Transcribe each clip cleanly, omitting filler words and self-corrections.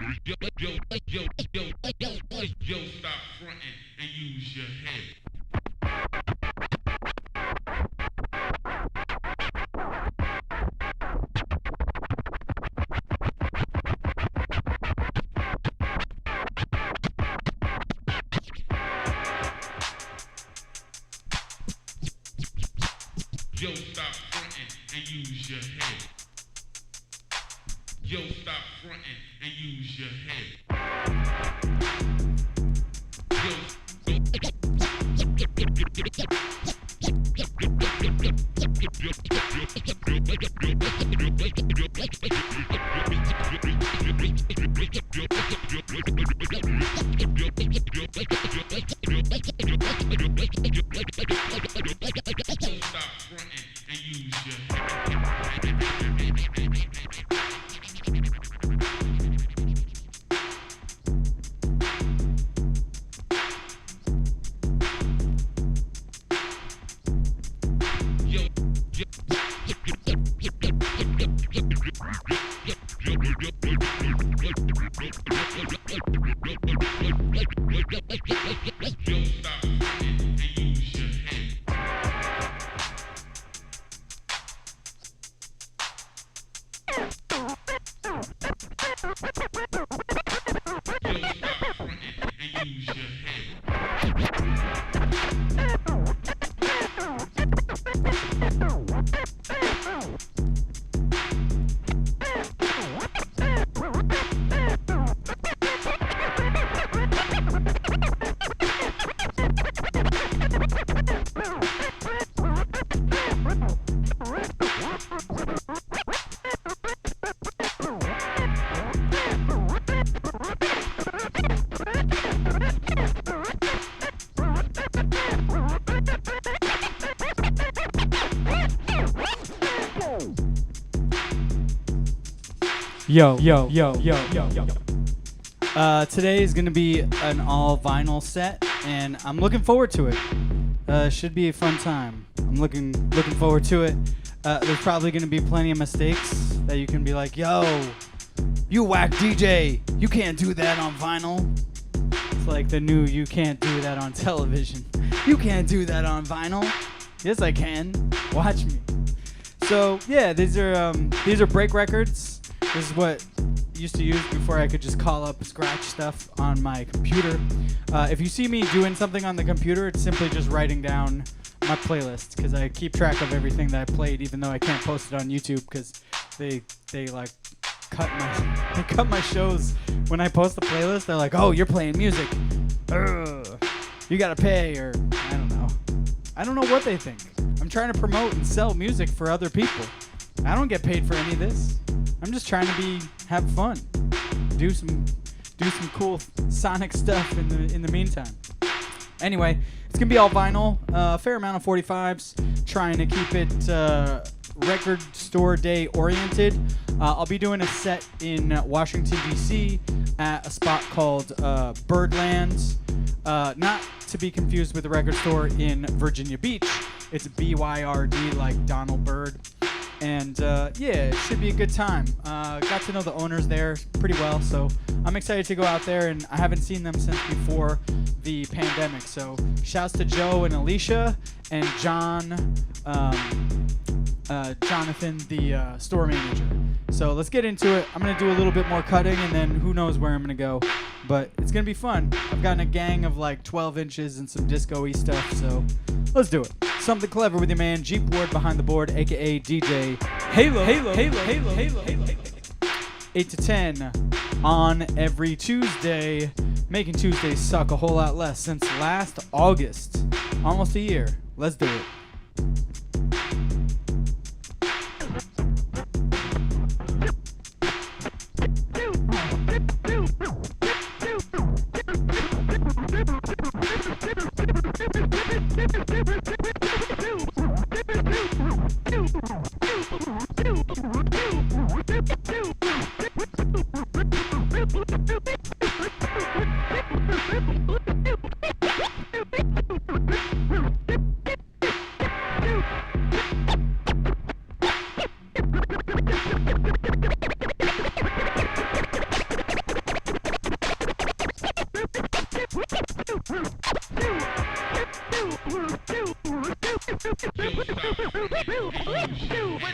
Yo, stop fronting and use your head. Yo, stop fronting and use your head. Yo, stop fronting and use your head. Today is going to be an all vinyl set, and I'm looking forward to it. Should be a fun time. I'm looking forward to it. There's probably going to be plenty of mistakes that you can be like, yo, you whack DJ, you can't do that on vinyl. It's like the new you can't do that on television. You can't do that on vinyl. Yes, I can. Watch me. So yeah, these are break records. This is what I used to use before I could just call up scratch stuff on my computer. If you see me doing something on the computer, it's simply just writing down my playlist, because I keep track of everything that I played, even though I can't post it on YouTube because they like cut my shows when I post the playlist. They're like, oh, you're playing music. Ugh. You gotta pay, or I don't know what they think. I'm trying to promote and sell music for other people. I don't get paid for any of this. I'm just trying to have fun, do some cool sonic stuff in the meantime. Anyway, it's gonna be all vinyl, a fair amount of 45s, trying to keep it record store day oriented. I'll be doing a set in Washington D.C. at a spot called Birdland, not to be confused with the record store in Virginia Beach. It's BYRD, like Donald Byrd. And yeah, it should be a good time. Got to know the owners there pretty well, so I'm excited to go out there, and I haven't seen them since before the pandemic. So shouts to Joe and Alicia and John, Jonathan, the store manager. So let's get into it. I'm going to do a little bit more cutting, and then who knows where I'm going to go. But it's going to be fun. I've gotten a gang of like 12 inches and some disco-y stuff, so let's do it. Something clever with your man, Jeep Ward behind the board, a.k.a. DJ Halo. 8 to 10 on every Tuesday, making Tuesdays suck a whole lot less since last August. Almost a year. Let's do it. and use your head.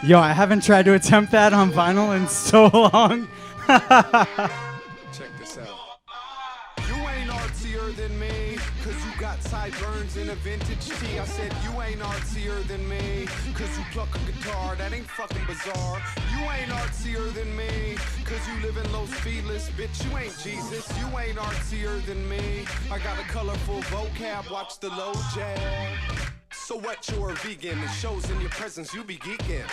Yo, I haven't tried to attempt that on vinyl in so long. Check this out. You ain't artsier than me, cause you got sideburns in a vintage tee. I said you ain't artsier than me, cause you pluck a guitar, that ain't fucking bizarre. You ain't artsier than me, cause you live in Los Feliz, bitch, you ain't Jesus. You ain't artsier than me, I got a colorful vocab, watch the low jab. So what, you're a vegan, it shows in your presence, you be geeking.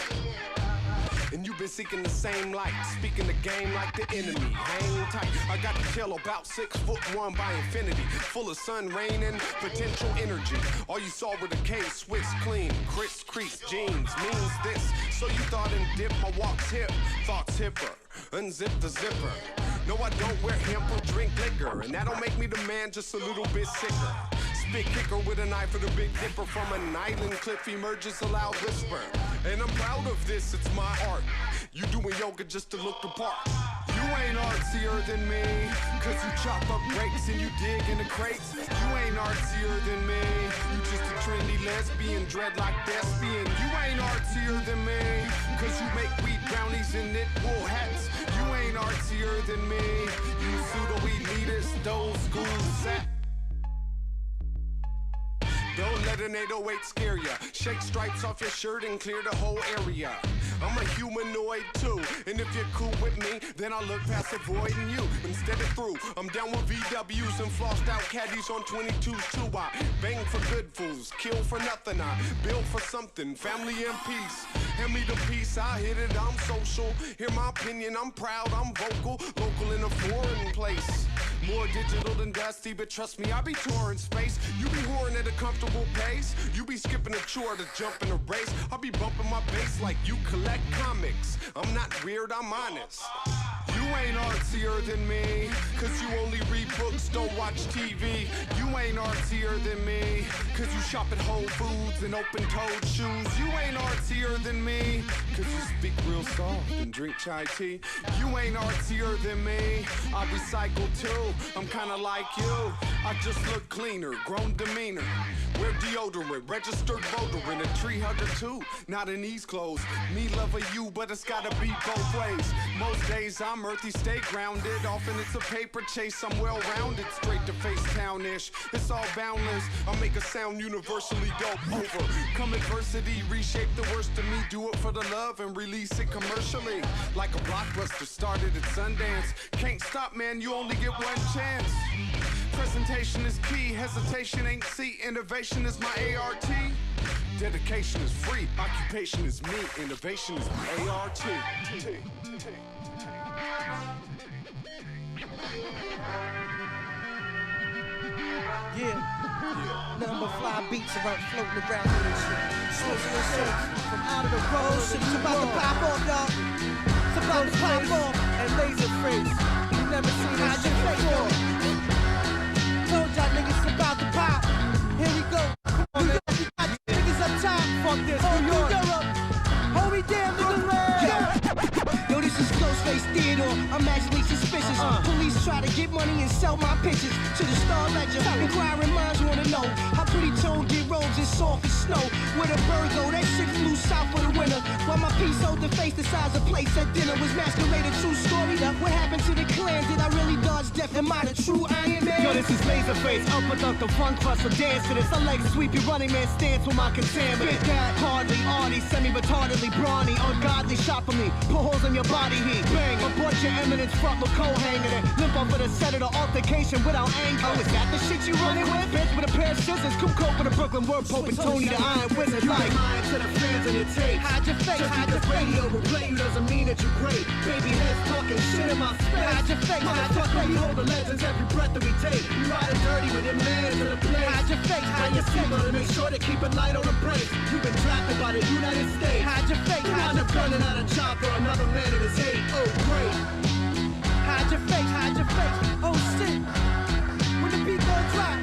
And you've been seeking the same light, speaking the game like the enemy. Hang tight, I got the tail about 6'1" by infinity, full of sun, rain, and potential energy. All you saw were the K, Swiss clean, Chris crease jeans means this. So you thought and dip, my walk's hip, thoughts hipper, unzip the zipper. No, I don't wear hemp or drink liquor, and that don't make me the man, just a little bit sicker. Spit kicker with a knife for the Big Dipper. From an island cliff emerges a loud whisper. And I'm proud of this, it's my art. You doing yoga just to look the part. You ain't artsier than me, cause you chop up grapes and you dig in the crates. You ain't artsier than me, you just a trendy lesbian, dreadlock thespian. You ain't artsier than me, cause you make wheat brownies and knit wool hats. You ain't artsier than me, you pseudo-elitist, old school sap. Don't let an 808 scare ya. Shake stripes off your shirt and clear the whole area. I'm a humanoid too, and if you're cool with me, then I look past avoiding you. Instead of through, I'm down with VWs and flossed out caddies on 22s too. I bang for good fools, kill for nothing. I build for something, family and peace. Hand me the peace, I hit it, I'm social. Hear my opinion, I'm proud, I'm vocal. Local in a foreign place. More digital than dusty, but trust me, I be touring space. You be whoring at a comfortable pace. You be skipping a chore to jump in a race. I be bumping my bass like you collect comics. I'm not weird, I'm honest. You ain't artsier than me, cause you only read books, don't watch TV. You ain't artsier than me, cause you shop at Whole Foods and open-toed shoes. You ain't artsier than me, cause you speak real soft and drink chai tea. You ain't artsier than me, I recycle too, I'm kinda like you. I just look cleaner, grown demeanor. Wear deodorant, registered voter, and a tree hugger too. Not in these clothes, me love of you, but it's gotta be both ways. Most days I'm earthy, stay grounded. Often it's a paper chase, I'm well-rounded. Straight to face town-ish, it's all boundless. I make a sound universally dope over. Come adversity, reshape the worst of me. Do it for the love and release it commercially. Like a blockbuster started at Sundance. Can't stop, man, you only get one chance. Presentation is key, hesitation ain't C. Innovation is my ART. Dedication is free, occupation is me. Innovation is my ART. Yeah. Nothing but fly beats around, floating around in this shit. Swizzling shit from out of the road. Shit, it's about to pop off, y'all. It's about to pop off. And laser face. You never seen this shit before. Told y'all niggas it's about to pop. Here we go. Come on, man. We got you niggas up top. Fuck this, New York. Hold me down, nigga. Yo, this is Ghostface Theodore. I'm actually suspicious. Police try to get money and sell my pictures to the Star Ledger. Inquiring minds wanna know how pretty Toad get robes and soft as snow. Where the bird go, that shit flew south for the winter. While my piece hold the face the size of plates at dinner was masqueraded true story. What happened to the clan? Did I really dodge death? Am I the true Iron Man? Yo, this is Laserface, upper dunk the funk crustle, dance to this. I like sweepy running man stance with my contaminant. Big cat, hardly arty, semi-retardedly brawny, ungodly shot for me. Put holes in your body heat, bang. Abort your eminence, front with cold hanging it. Limp off of the set of the altercation without anger. Oh, is that the shit you running with? Bitch with a pair of scissors, Coop Cope with a Brooklyn word Pope and Tony the Iron Wizard. Like mine to the fans on your tape. Hide your face, hide your face. Radio will play you doesn't mean that you great. Baby heads talking shit in my space. Hide your face, hide your face. We hold the legends every breath that we take. We ride dirty with them man to the place. Hide your face, hide your face. To make sure to keep it light on the brakes. You've been drafted by the United States. Hide your face, You hide wind your up face. gunning out a job for another man in his hate. Oh, great. Hide your face, hide your face. Oh shit. When the beat gon' drop.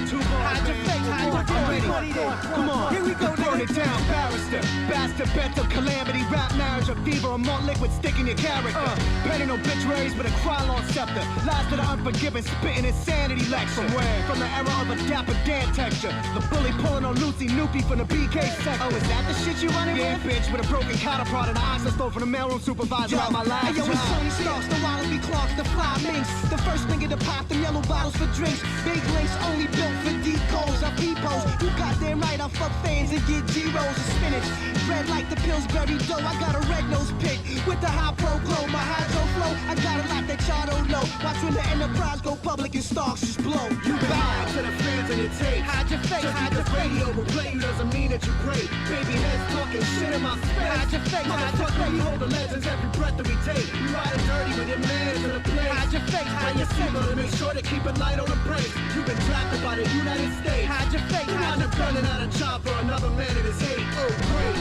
Two bars, Hide your man. face, hide your face. Ready. Come on. Here we go, Burn nigga. it down, barrister. Bastard, bent of calamity, rap marriage of fever, a malt liquid stick in your character. Penning obituaries with a Krylon scepter. Lies to the unforgiven, spitting insanity lecture. From the era of a Dapper Dan texture. The bully pulling on Lucy Noopy from the BK sector. Oh, is that the shit you running with? Yeah, bitch, with a broken counterpart and an ice I stole from the mailroom supervisor out my last Hey, yo, it's Tony Starks, the Wallaby Clarks, the Fly Minx. The first nigga to pop them yellow bottles for drinks. Big links only built for decoys. I peepos. You goddamn right, I fuck fans and get G-rolls and spinach. red like the Pillsbury dough. I got a red nose pick with the high pro glow. My hydro flow, I got a lot that y'all don't know. Watch when the Enterprise go public and stocks just blow. You bow to the fans and your tape. Hide your face, hide your radio will play you doesn't mean that you great. Baby heads talking shit in my face. Hide your face, hide your face. We hold the legends every breath that we take. We riding dirty with your man to the place. Hide your face, hide your face. To make sure to keep it light on the brakes. You've been drafted by the United States. Hide your face, hide your face. Running out of job for another man in his hate. Oh great.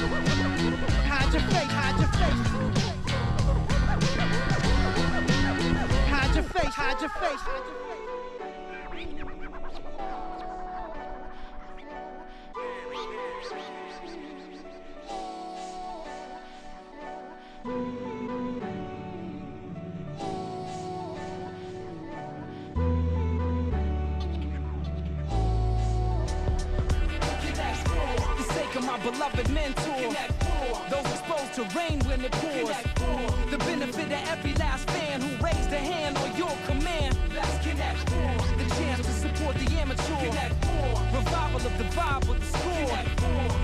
Hide your face, hide your face. Hide your face, hide your face, hide your face. My beloved mentor, those exposed to rain when it pours, the benefit of every last fan who raised a hand on your command. Let's connect, the chance to support the amateur, revival of the vibe with the score,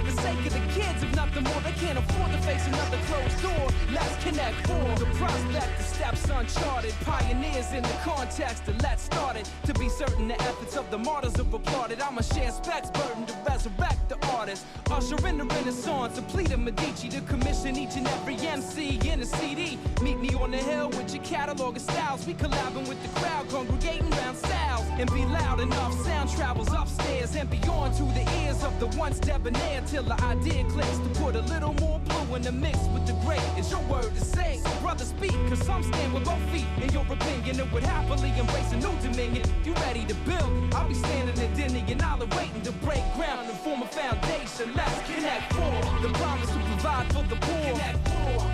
the sake of the kids, if nothing more, they can't afford to face another closed door. Let's connect, the prospect, the steps uncharted, pioneers in the context of let's start it, to be certain the efforts of the martyrs have applauded. I'ma share specs, burden to resurrect the artist, usher in the renaissance, a plea to Medici to commission each and every MC in a CD. Meet me on the hill with your catalog of styles. We collabing with the crowd, congregating round styles. And be loud enough, sound travels upstairs and beyond to the ears of the once debonair, till the idea clicks to put a little more blue in the mix with the great. It's your word to say, so brother speak, cause some stand with both feet in your opinion and would happily embrace a new dominion. You ready to build? I'll be standing at dinner and I'll waiting to break ground and form a foundation. Let's connect for the promise to provide for the poor,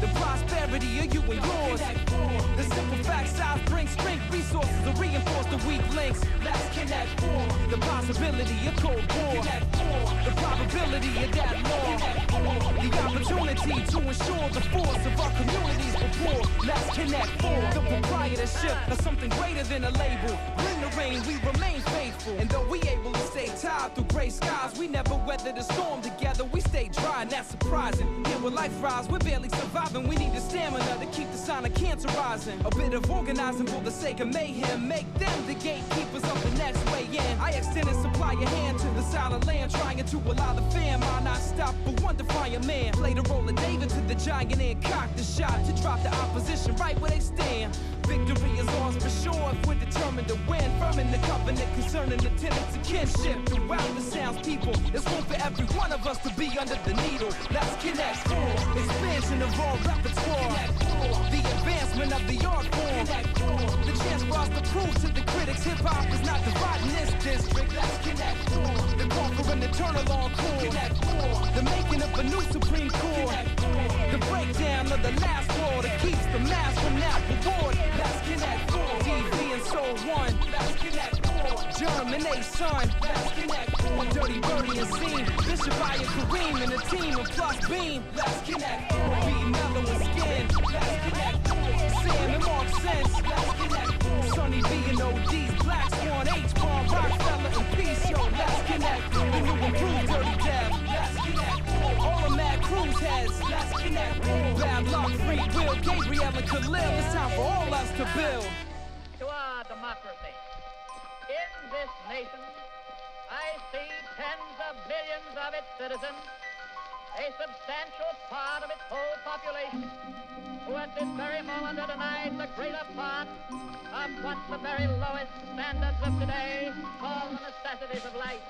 the prosperity of you and yours. The simple facts I bring strength, resources to reinforce the weak links. Let's connect for the possibility of cold war, the probability of that law, the opportunity to ensure the force of our communities before. Let's connect for the proprietorship of something greater than a label. Bring the rain, we remain faithful, and though we able to stay tied through gray skies, we never weather the storm together. We stay dry, and that's surprising. Here where life rise, we're barely surviving. We need the stamina to keep the sign of cancer rising. A bit of organizing for the sake of mayhem. Make them the gatekeepers of the next way in. I extend and supply a hand to the silent land, trying to allow the fam. I'll not stop for one defiant man. Play the role of David to the giant and cock the shot to drop the opposition right where they stand. Victory is ours for sure if we're determined to win. Firm in the covenant concerning the tenets of kinship. Throughout the sounds people, there's room for every one of us to be under the needle. Let's connect for expansion of all repertoire, the advancement of the art form, the chance for us to prove to the critics hip-hop is not dividing this district. Let's connect for the conquering eternal encore, the making of a new supreme court, the breakdown of the last war that keeps the mass from that reward. Let's connect for DV and Soul One. Let's connect for Germinate Son. Let's connect for Dirty Birdie and Scene, Bishop Aya Kareem and a team of Plus Beam. Let's connect for Be Mellow and Skin. Let's connect for Sam and Mark Sense. Let's connect for Sonny B and ODs, Black Swan, H-Bomb, Rockefeller and Peace. Yo, let's connect for the new improved Dirty Dev. Let's connect for all the Mad Cruise heads. Let's connect for Bad Luck, Free Will, Gabriel and Khalil. It's time for all us to build. To our democracy. In this nation, I see tens of millions of its citizens, a substantial part of its whole population, who at this very moment are denied the greater part of what the very lowest standards of today call the necessities of life.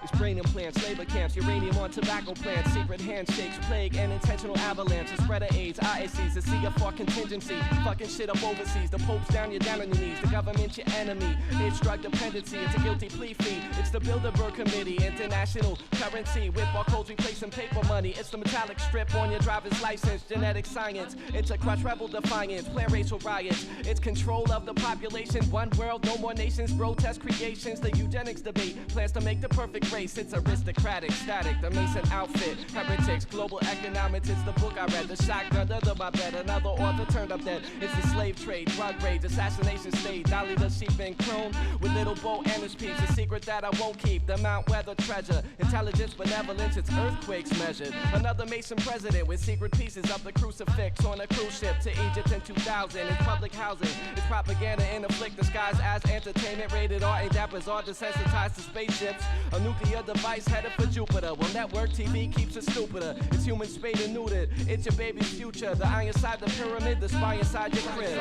It's brain implants, labor camps, uranium on tobacco plants, secret handshakes, plague and intentional avalanches, spread of AIDS, ISCs, a CFR contingency, fucking shit up overseas, the Pope's down, you're down on your knees, the government's your enemy, it's drug dependency, it's a guilty plea fee, it's the Bilderberg Committee, international currency, with barcodes replacing paper money, it's the metallic strip on your driver's license, genetic science, it's a crush rebel defiance, plan racial riots, it's control of the population, one world, no more nations, grotesque creations, the eugenics debate, plans to make the perfect race, it's aristocratic, static, the Mason outfit, heretics, global economics, it's the book I read, the shotgun under my bed, another author turned up dead, it's the slave trade, drug raids, assassination state, Dolly the sheep and chrome, with little Bo and his peeps, a secret that I won't keep, the Mount Weather treasure, intelligence, benevolence, it's earthquakes measured, another Mason president with secret pieces of the crucifix on a cruise ship to Egypt in 2000, it's public housing, it's propaganda in a flick disguised as entertainment, rated R, ain't that bizarre, desensitized to spaceships, a nuclear device headed for Jupiter, well network TV keeps it stupider, it's human spayed and neutered, it's your baby's future, the eye inside the pyramid, the spy inside your crib.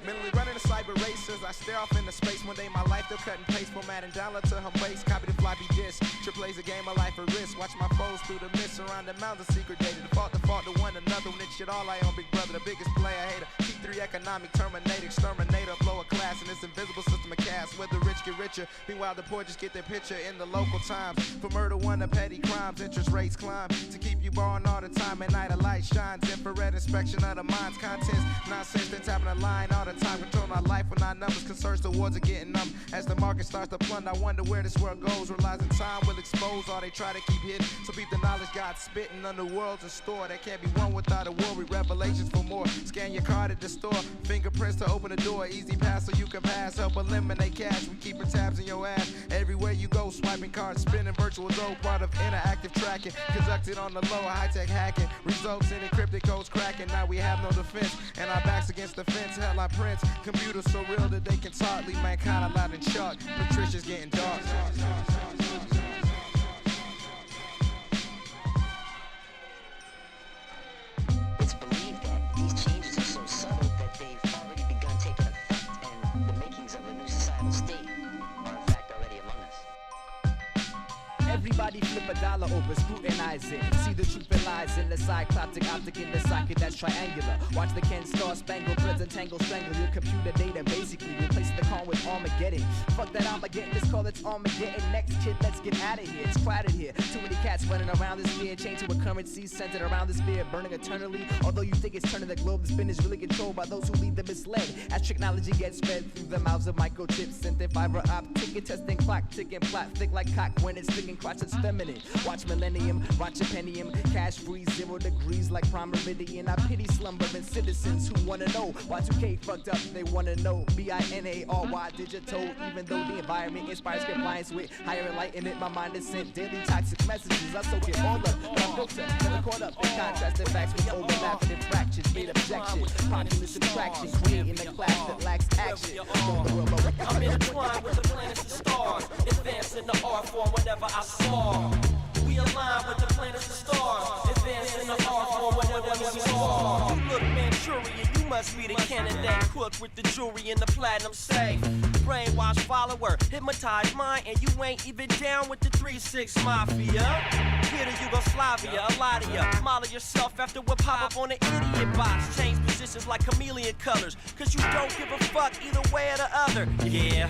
Mentally running the cyber racers, I stare off into space. One day my life they'll cut and paste, formatting download to her base, copy the floppy disk. Trip plays a game of life at risk. Watch my foes through the mist, around the mountains, secret data. Default to one another, when it's shit all I own. Big brother, the biggest player, hater. T3 economic, terminate, exterminator, lower class in this invisible system of caste. Where the rich get richer, meanwhile the poor just get their picture in the local times. For murder, one of petty crimes, interest rates climb. To keep you borrowing all the time, at night a light shines. Infrared inspection of the mind's contents. Nonsense, then tapping a line all the time. Controlling our life when our numbers concerns the wars are getting numb. As the market starts to plunder, I wonder where this world goes. Realizing time will expose all they try to keep hidden. So beat the knowledge God's spitting on the world's in store. That can't be won without a worry. Revelations for more. Scan your card at the store. Fingerprints to open the door. Easy pass so you can pass. Help eliminate cash. We keeping tabs in your ass. Everywhere you go, swiping cards, spinning virtual dough. Part of interactive tracking. Conducted on the low, high-tech hacking. Results in encrypted codes cracking. Now we have no defense. And our backs against the fence. Headline prints. Computers so real that they can talk. Leave mankind loud and chalk. Patricia's getting dark. It's believed that these changes are so subtle that they've already begun taking effect, and the makings of a new societal state are in fact already among us. Everybody flip a dollar over, scrutinize it. See the truth that lies in the cycloptic optic in the socket that's triangular. Watch the Ken Star Spangle threads and tangle strangle your computer data. Basically replace the calm with Armageddon. Fuck that Armageddon, let's call it Armageddon. Next kid, let's get out of here. It's crowded here. Too many cats running around this sphere. Chained to a currency centered around this sphere, burning eternally. Although you think it's turning the globe, the spin is really controlled by those who lead the misled. As technology gets fed through the mouths of microchips, sent in fiber optic, testing clock, ticking plot, thick like cock when it's sticking crotch, it's feminine. Watch Millennium, watch Pentium, cash free, 0 degrees like Prime Meridian. I pity slumbering citizens who wanna know why 2K fucked up. They wanna know BINARY digital. Even though the environment inspires compliance with higher enlightenment, my mind is sent daily toxic messages. I soak it all up, but I'm filter, never caught up in contrasting facts with overlapping infractions. Made objections, populist subtraction, creating a class that lacks action. I'm intertwined with the planets and stars, advancing the art form whenever I spar. We align with the planets and stars, advancing the art form whenever we spar. You look Manchurian, you must be the cannon that cooked with the jewelry in the platinum safe. Brainwash follower, hypnotize mind, and you ain't even down with the 3-6 Mafia. Here to Yugoslavia, a lot of ya model yourself after what pop up on the idiot box. Change positions like chameleon colors, cause you don't give a fuck either way or the other. Yeah,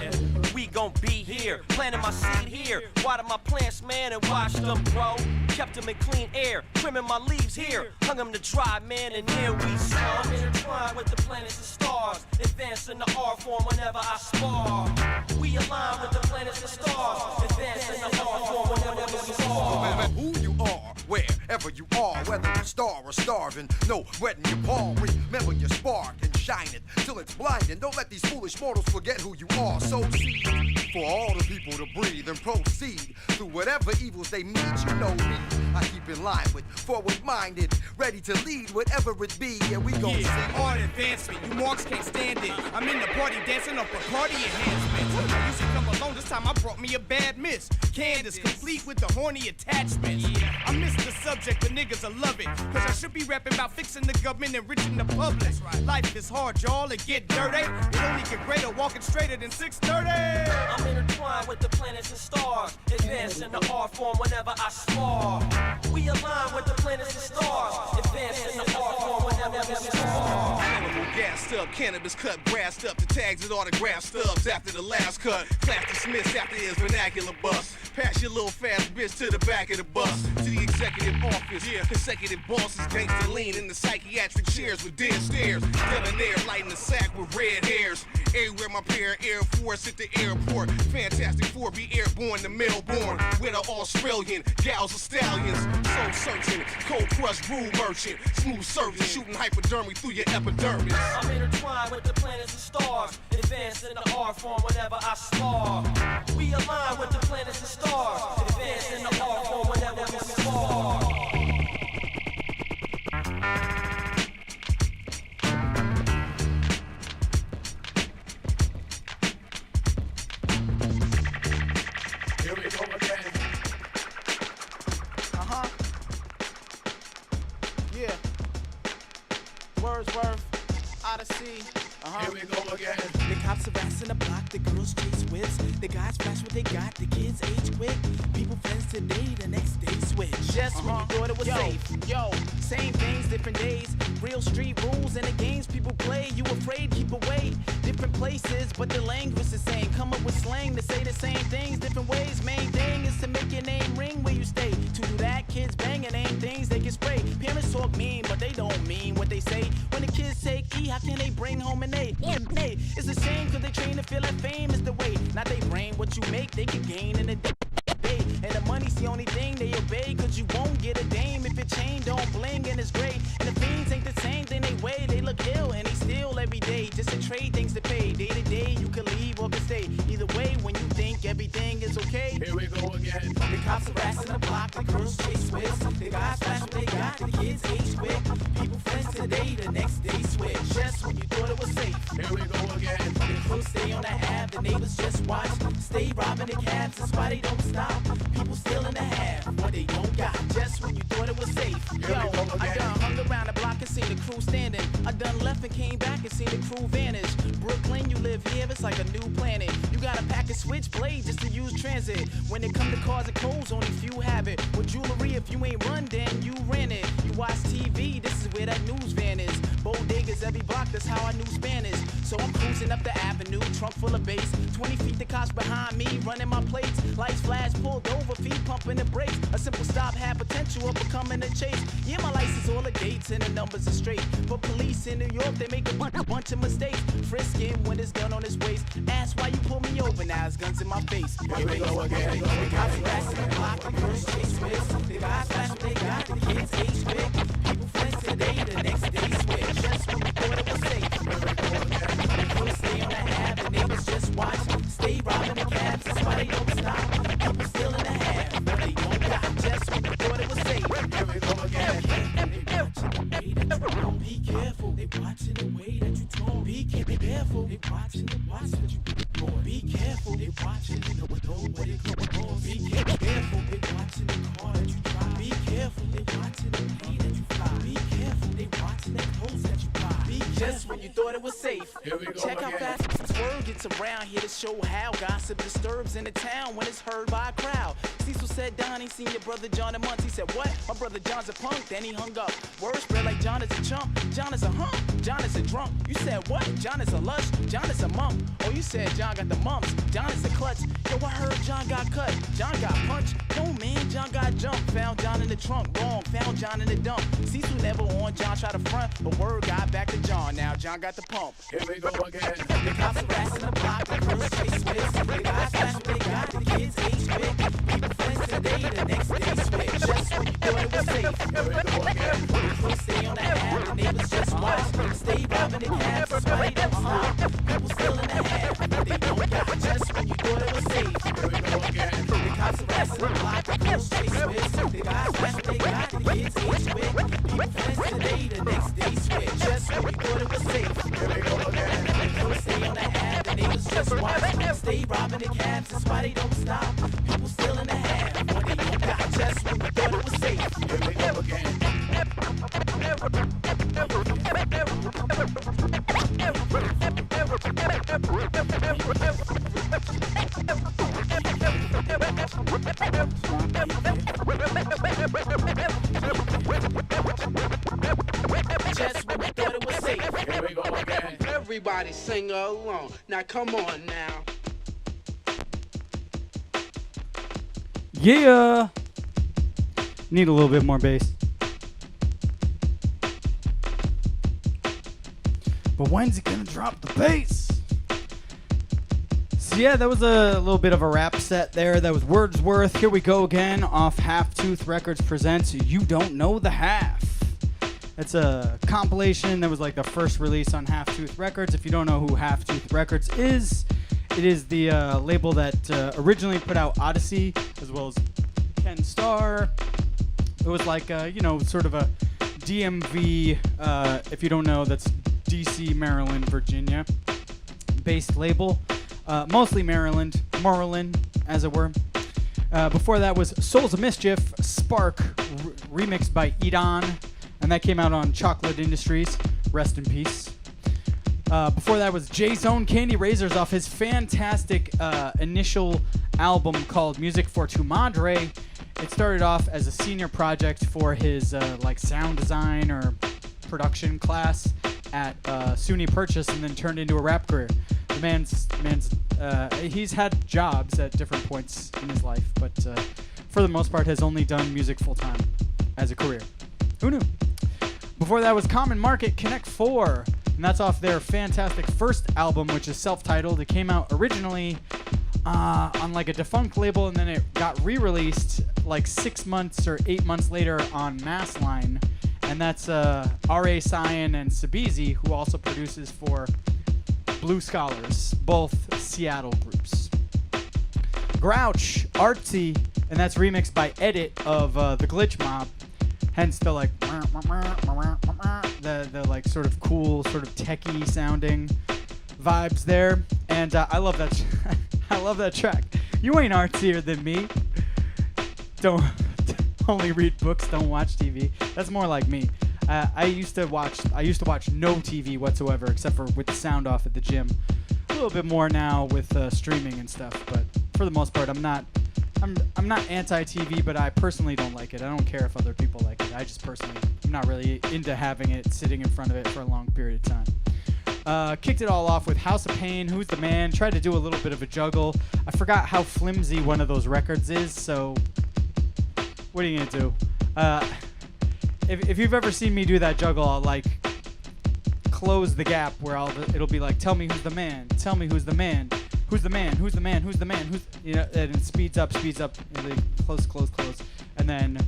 we gon' be here, planting my seed here, water my plants, man, and watch them grow. Kept them in clean air, trimming my leaves here, hung them to dry, man, and here we sow. I'm intertwined with the planets and stars, advancing the art form whenever I spar. We align with the planets and stars, advancing the art form whenever we spar. No matter who you are, wherever you are, whether you're star or starving, no wet in your palm. Remember your spark and shine it till it's blinding. Don't let these foolish mortals forget who you are. So see, for all the people to breathe and proceed through whatever evils they meet. You know me, I keep in line with forward-minded, ready to lead whatever it be. Yeah, we gon' see art advancement. You marks can't stand it. I'm in the party dancing up a party enhancement. I used to come alone. This time I brought me a bad miss. Candace, complete with the horny attachments. I missed the subject, but niggas will love it. Cause I should be rapping about fixing the government and enriching the public. Life is hard, y'all, it get dirty. It only get greater walking straighter than 630. I'm intertwined with the planets and stars, advancing the art form whenever I spar. We align with the planets and stars, advancing the art form whenever we spar. Animal gassed up, cannabis cut, brassed up, the tags and autograph stubs after the last cut. Class dismissed after his vernacular bust. Pass your little fast bitch to the back of the bus. To the executive office. Yeah. Consecutive bosses, gangster lean in the psychiatric chairs with dead stares. Debonair lighting the sack with red hairs. Everywhere my pair of Air Force at the airport. Fantastic Four be airborne to Melbourne. With an Australian, gals are stallions. Soul searching, cold crush brew merchant. Smooth surgeon, shooting hypodermic through your epidermis. I'm intertwined with the planets and stars. Advanced in the art form whenever I spar. We align with the planets and stars. Advanced in the art form whenever we spar. Here we go again. Yeah. Wordsworth, Odyssey. Here we go again. The cops harassing the block, the girls chase whips. The guys flash what they got, the kids age quick. People friends today, the next day switch. Just when you thought it was safe. Yo, same things, different days. Real street rules and the games people play. You afraid, keep away. Different places, but the language the same. Come up with slang to say the same things, different ways. Main thing is to make your name ring where you stay. To do that, kids banging ain't things they can spray. Parents talk mean, but they don't mean what they say. When the kids take E, how can they bring home an A? It's a shame cause they train to feel like fame is the way. Not they brain what you make, they can gain in a day. And the money's the only thing they obey. Cause you won't get a dame if your chain don't bling and it's gray. And the fiends ain't the same thing they weigh. They look ill and they steal every day. Just to trade things to pay. Day to day you can leave or can stay. Either way when you think everything is okay. Here we go again. The cops harassing the block, the girls chase whips. The guys flash what they got, the kids age quick. People friends today, the next day switch. Just when you thought it was safe. Here we go again. The crews stay on the Ave, the neighbors just watch. Stay robbing the cabs, that's why they don't stop. People still in the half, what they don't got. Just when you thought it was safe. Yo, I done hung around the block and seen the crew standing. I done left and came back and seen the crew vanish. Brooklyn, you live here, it's like a new planet. You gotta pack a switchblade just to use transit. When it come to cars and clothes, only few have it. With jewelry, if you ain't run, then you ran it. You watch TV, this is where that news van is. Bodegas every block, that's how I knew Spanish. So I'm cruising up the avenue, trunk full of bass. 20 feet the cops behind me, running my plates. Lights flash, pulled over, feet pumping the brakes. A simple stop had potential of becoming a chase. Yeah, my license all the dates and the numbers are straight. But police in New York, they make a bunch of mistakes. Frisking when there's gun on his waist. Ask why you pull me over, now it's guns in my face. Here we go again. The cops harassing the block, the girls chase whips. The guys flash what they got, the kids age quick. People friends today, the next day switch. Just when you thought it was safe. The crews stay on the Ave, the neighbors just watch. Stay robbing the cabs, that's why they don't stop. People still in the half, but they don't got. Just when you thought it was safe. Here we go again. Be careful, they watching the way that you talk. Be careful, they watching the watch that you do. Be careful, they watching the know where they go. Be careful, they watching the car that you drive. Be careful, they watching the plane that you fly. Be careful, they watching the clothes that you buy. Be just when you thought it was safe. Here we go Check out again. fast word gets around here to show how gossip disturbs in the town when it's heard by a crowd. Cecil said Don ain't seen your brother John in months. He said what? My brother John's a punk. Then he hung up. Word spread like John is a chump. John is a hump. John is a drunk. You said what? John is a lush. John is a mump. Oh, you said John got the mumps. John is a clutch. Yo, I heard John got cut. John got punched. No man, John got jumped. Found John in the trunk. Wrong. Found John in the dump. Cecil never on. John tried to front, but word got back to John. Now John got the pump. Here we go again. The cops harassing the block. The girls chase whips. The guys flash what they got. The kids age quick. People friends today, the next day switch. Just when you thought it was safe. Here we go again. The crews stay on the Ave, the neighbors just watch. Stay robbing the cabs, that's why they don't stop. People still in the half, but they don't got. Just when you thought it was safe. Here we go again. The cops harassing the block, the girls chase whips. The guys flash what they got, the kids age quick. People friends today, the next day switch. Just when you thought it was safe. Here we go again. The crews stay on the Ave, the neighbors just watch. Stay robbing the cabs, that's why they don't stop. People still in the half, but they don't got. Just when you thought it was safe. Here we go again. Just when you thought it was safe. Here we go again. Everybody sing along. Now come on now. Yeah. Need a little bit more bass. But when's he gonna drop the bass? So yeah, that was a little bit of a rap set there. That was Wordsworth. Here we go again off Half Tooth Records presents You Don't Know the Half. It's a compilation that was like the first release on Half Tooth Records. If you don't know who Half Tooth Records is, it is the label that originally put out Odyssey, as well as Ken Starr. It was like, sort of a DMV, if you don't know, that's DC, Maryland, Virginia based label. Mostly Maryland, as it were. Before that was Souls of Mischief, Spark, remixed by Edon, and that came out on Chocolate Industries. Rest in peace. Before that was J-Zone Candy Razors off his fantastic initial album called Music for Tu Madre. It started off as a senior project for his sound design or production class at SUNY Purchase, and then turned into a rap career. The man's he's had jobs at different points in his life, but for the most part has only done music full time as a career. Who knew? Before that was Common Market Connect 4, and that's off their fantastic first album, which is self-titled. It came out originally on like a defunct label, and then it got re-released like 6 months or 8 months later on Massline, and that's R.A. Cyan and Sabizi, who also produces for Blue Scholars, both Seattle groups. Grouch, Artsy, and that's remixed by Edit of the Glitch Mob, hence the like the like sort of cool, sort of techie sounding vibes there, and I love that. I love that track. You ain't artsier than me. Don't only read books, don't watch TV. That's more like me. I used to watch no TV whatsoever, except for with the sound off at the gym. A little bit more now with streaming and stuff, but for the most part, I'm not anti-TV, but I personally don't like it. I don't care if other people like it. I just personally, I'm not really into having it sitting in front of it for a long period of time. Kicked it all off with House of Pain, Who's the Man? Tried to do a little bit of a juggle. I forgot how flimsy one of those records is, so what are you gonna do? If you've ever seen me do that juggle, I'll like close the gap where it'll be like, tell me who's the man, tell me who's the man, who's the man, who's the man, who's the man, who's, and it speeds up, and then close, and then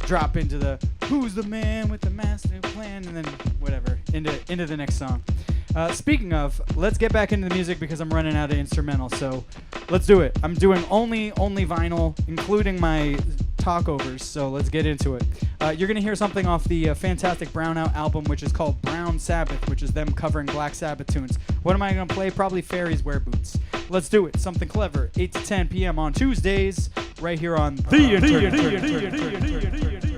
drop into the who's the man with the master plan, and then whatever, into the next song. Speaking of, let's get back into the music because I'm running out of instrumental, so let's do it. I'm doing only vinyl, including my talkovers, so let's get into it. You're going to hear something off the fantastic Brownout album, which is called Brown Sabbath, which is them covering Black Sabbath tunes. What am I going to play? Probably Fairies Wear Boots. Let's do it. Something clever. 8 to 10 p.m. on Tuesdays, right here on The Internet.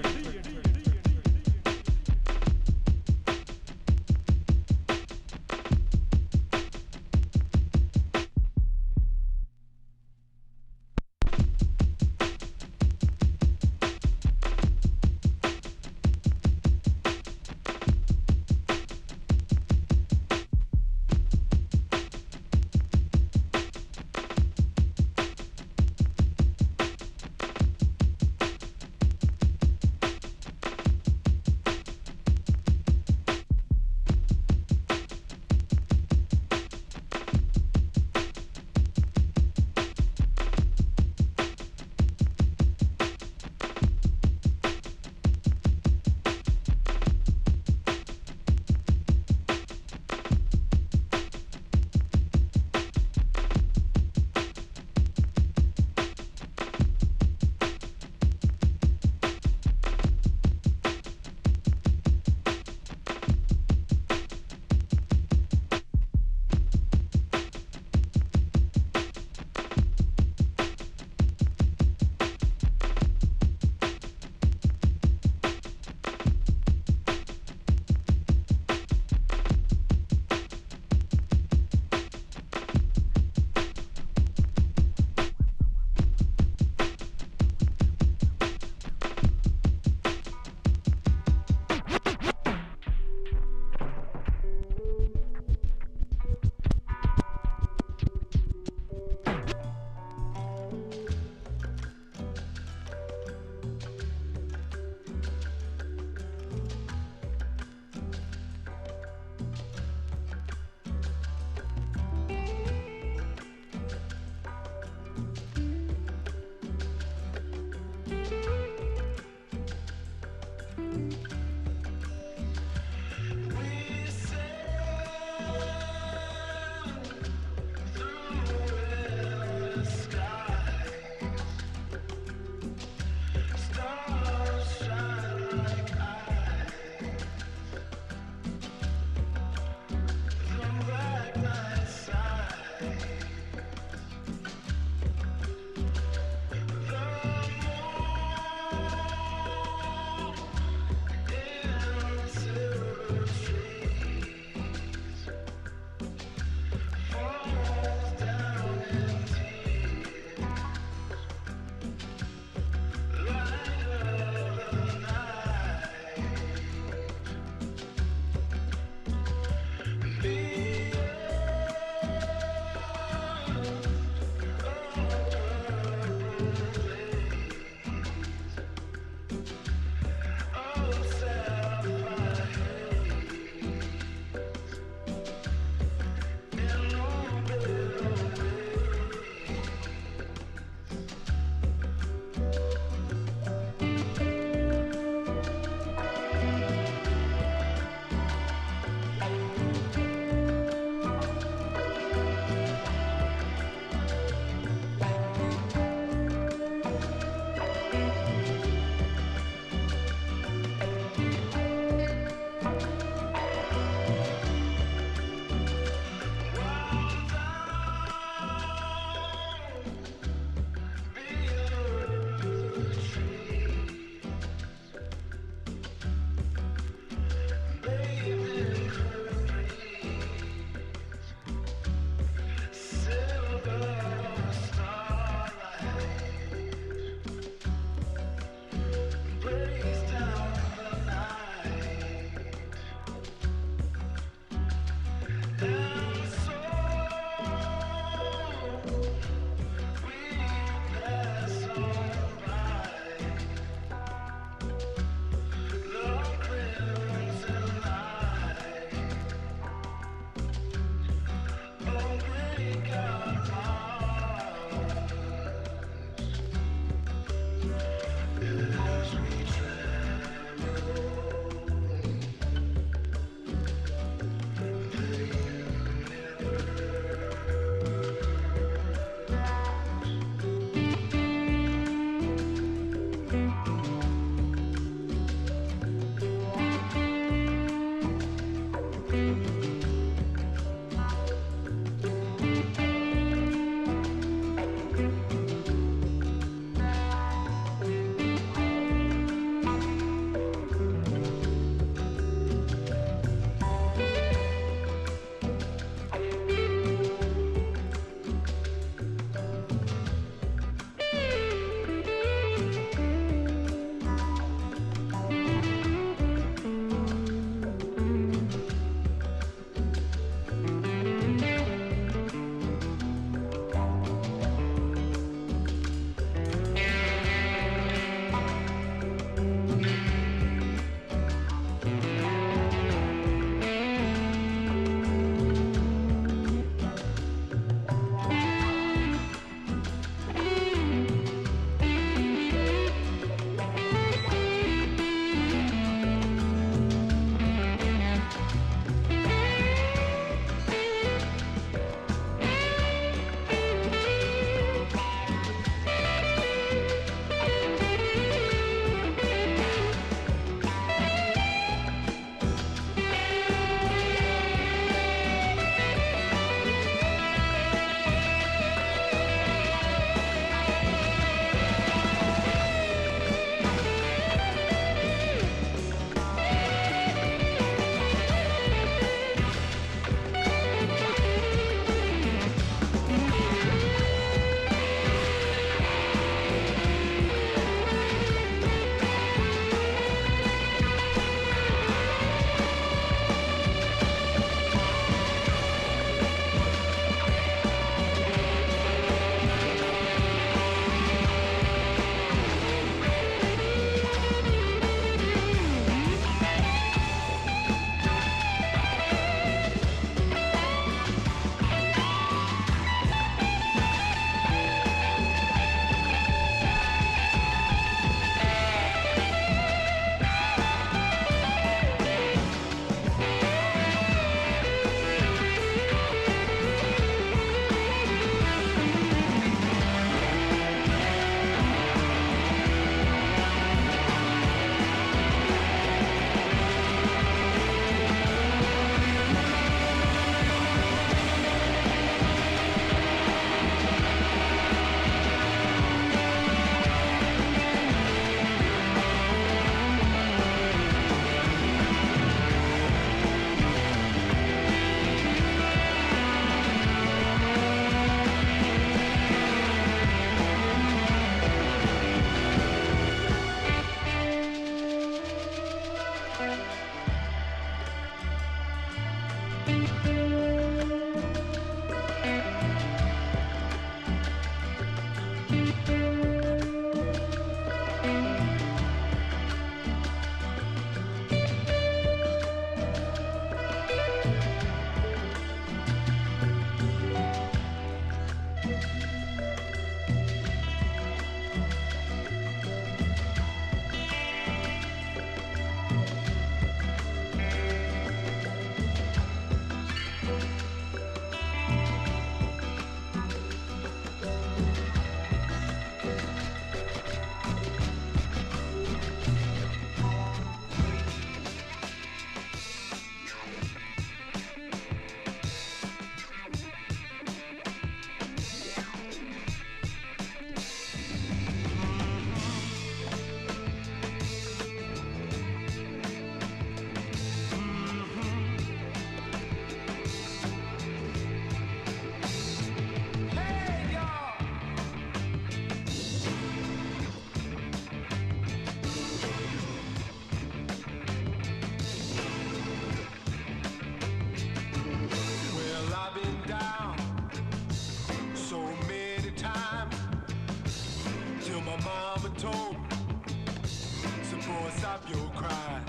stop your cry.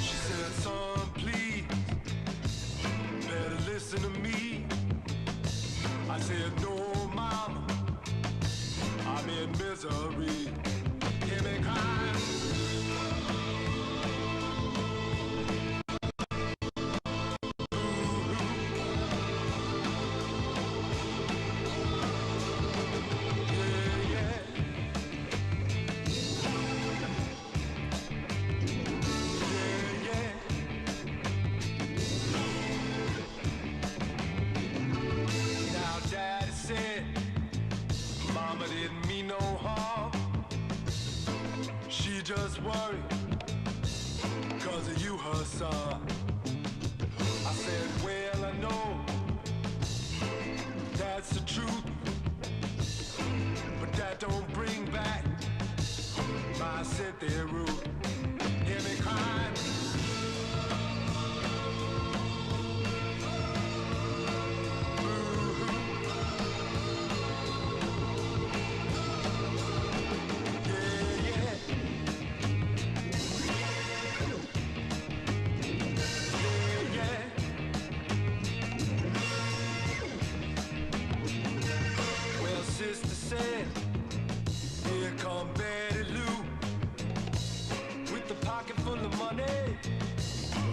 She said, son, please, better listen to me. I said, no, mama, I'm in misery. Hear me cry. Just worry, cause of you, her son. I said, well, I know that's the truth, but that don't bring back my Cynthia root. Hear me crying. Here come Betty Lou with the pocket full of money,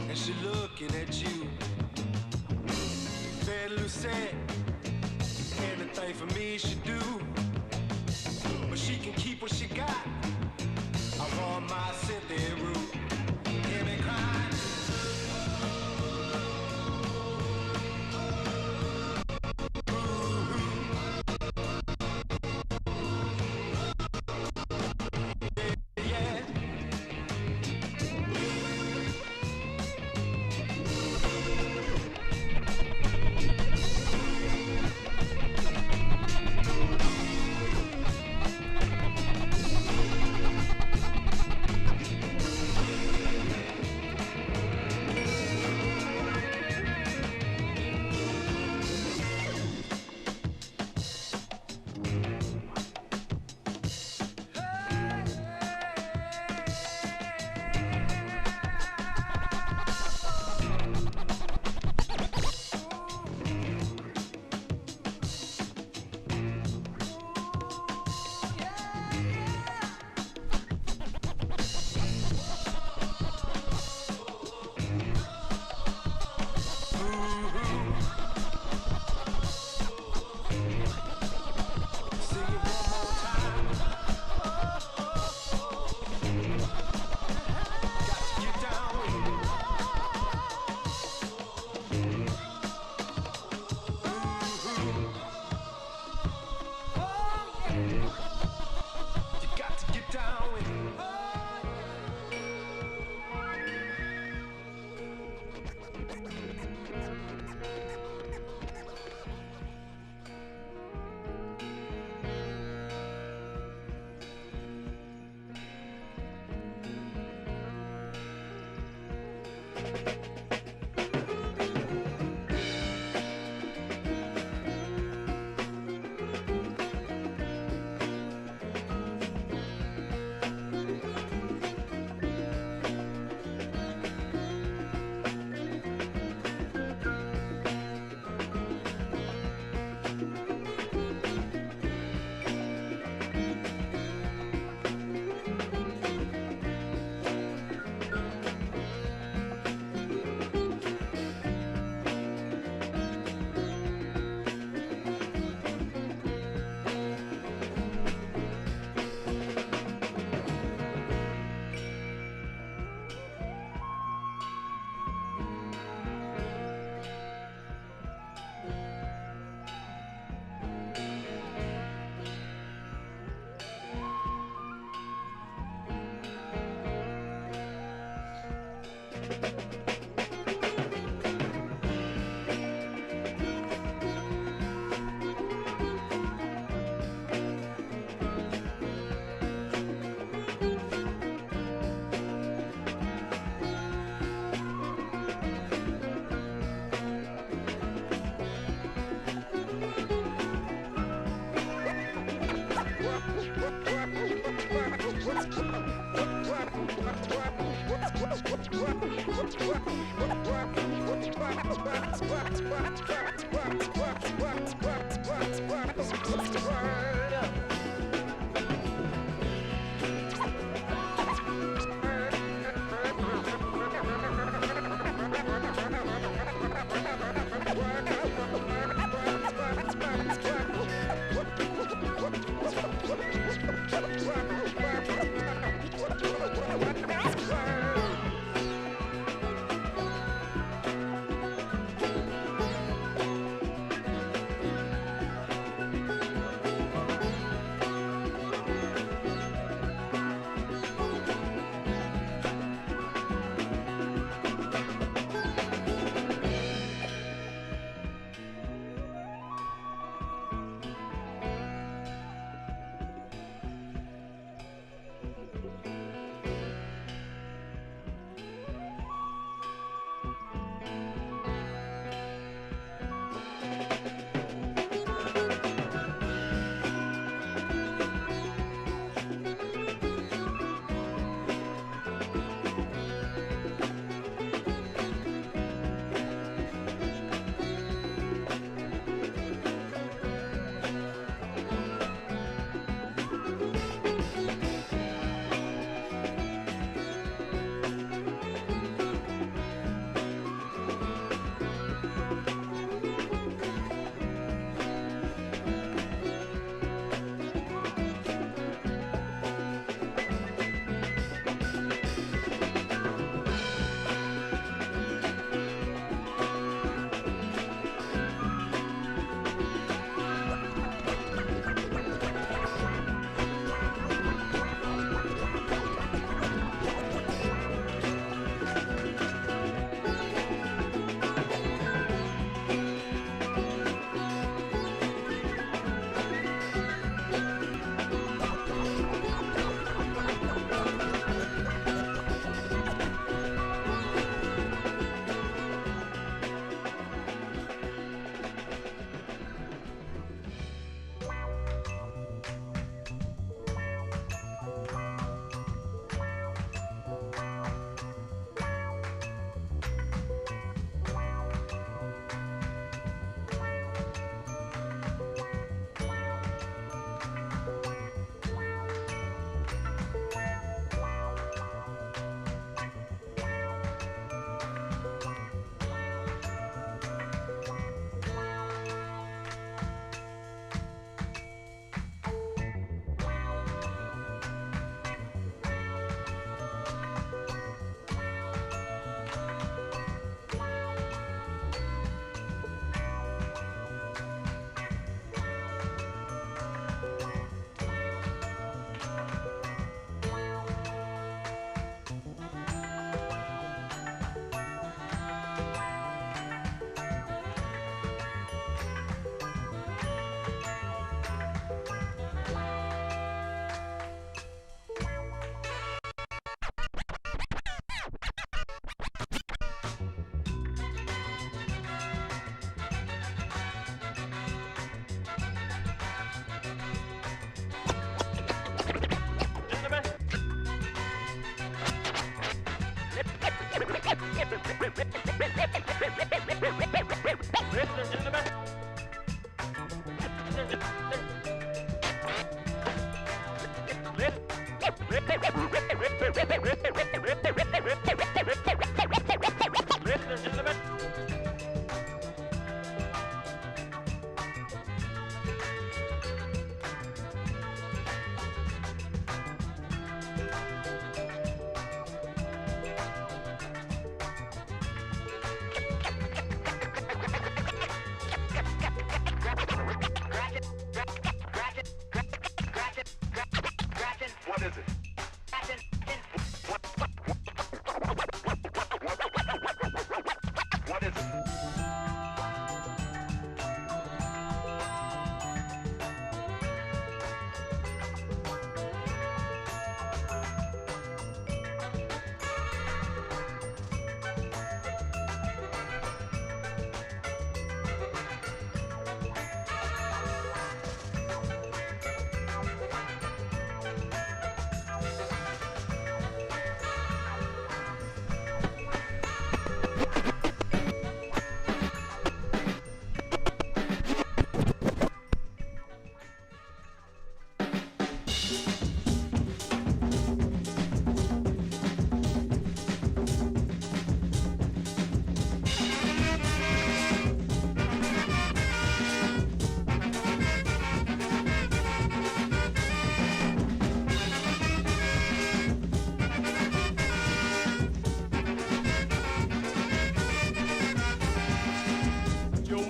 and she looking at you. Betty Lou said, anything for me she do, but she can keep what she got. I want my Cynthia root. Hear me cry.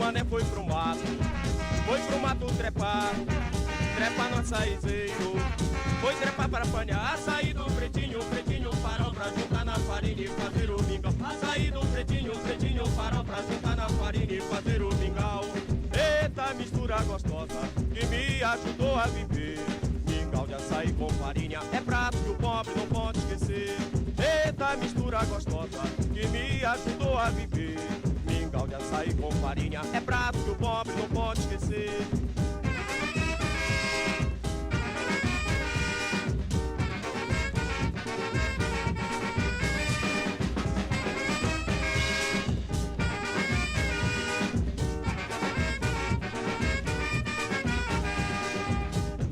mané foi pro mato trepar, trepa no açaizeiro. Foi trepar para apanhar açaí do pretinho, pretinho farol pra juntar na farinha e fazer o mingau. Açaí do pretinho, pretinho farol pra juntar na farinha e fazer o mingau. Eita mistura gostosa que me ajudou a viver. Mingau de açaí com farinha é prato que o pobre não pode esquecer. Eita mistura gostosa que me ajudou a viver. Mingau de açaí com farinha é prato que o pobre não pode esquecer.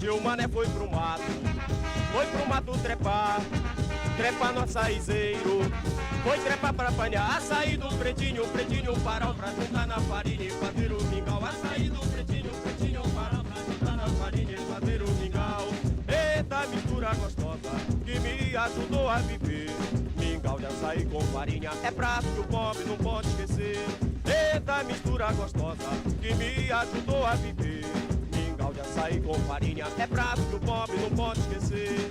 E o mané foi pro mato trepar, trepa no açaizeiro. Foi trepar pra apanhar açaí do pretinho, pretinho farol pra juntar na farinha e fazer o mingau. Açaí do pretinho, pretinho farol pra juntar na farinha e fazer o mingau. Eita mistura gostosa que me ajudou a viver. Mingau de açaí com farinha é prato que o pobre não pode esquecer. Eita mistura gostosa que me ajudou a viver. Mingau de açaí com farinha é prato que o pobre não pode esquecer.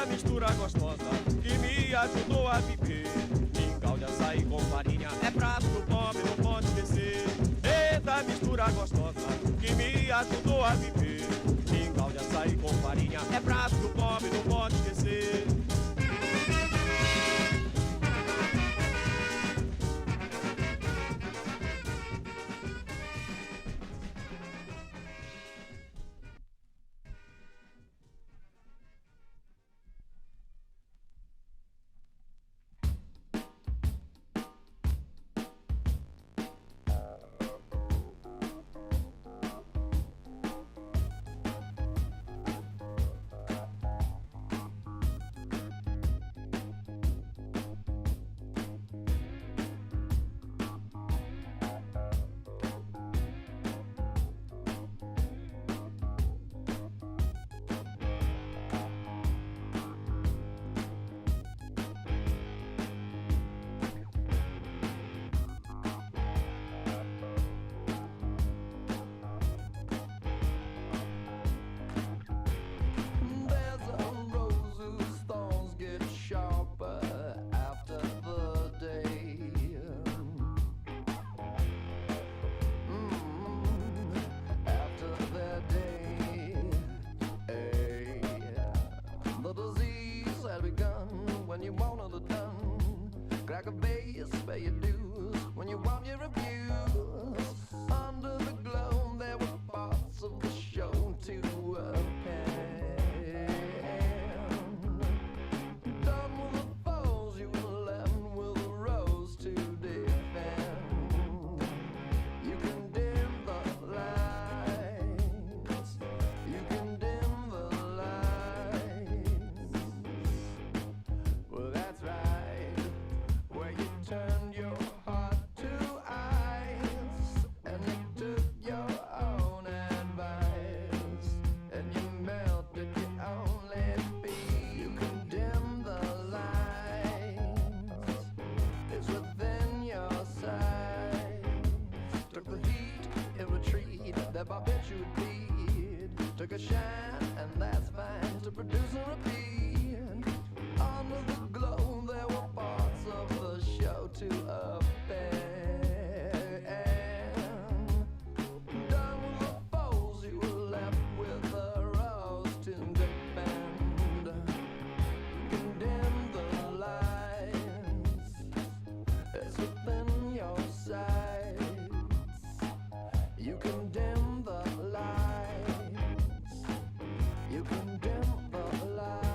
Mistura gostosa que me ajudou a viver. Mingau de açaí com farinha é prato que o pobre não pode esquecer. Eita mistura gostosa que me ajudou a viver. Mingau de açaí com farinha é prato que o pobre não pode esquecer. Crack a base, pay your dues when you want your reviews. Under the glow, there were parts of the show to append. Done with the foes, you were left with a rose to defend. You can dim the lights, you can dim the lights. Well, that's right, where you turned your heart to ice, and you took your own advice, and you melted your only feet. You can dim the lights, it's within your sight. Took the heat in retreat, that barbiturate. Took a shine, and that's fine, to produce a repeat. Under the glow, there were parts of the show to append. Done with the foes, you were left with a rose to defend. You can dim the lights, it's within your sights. You can dim the lights, you can dim the lights.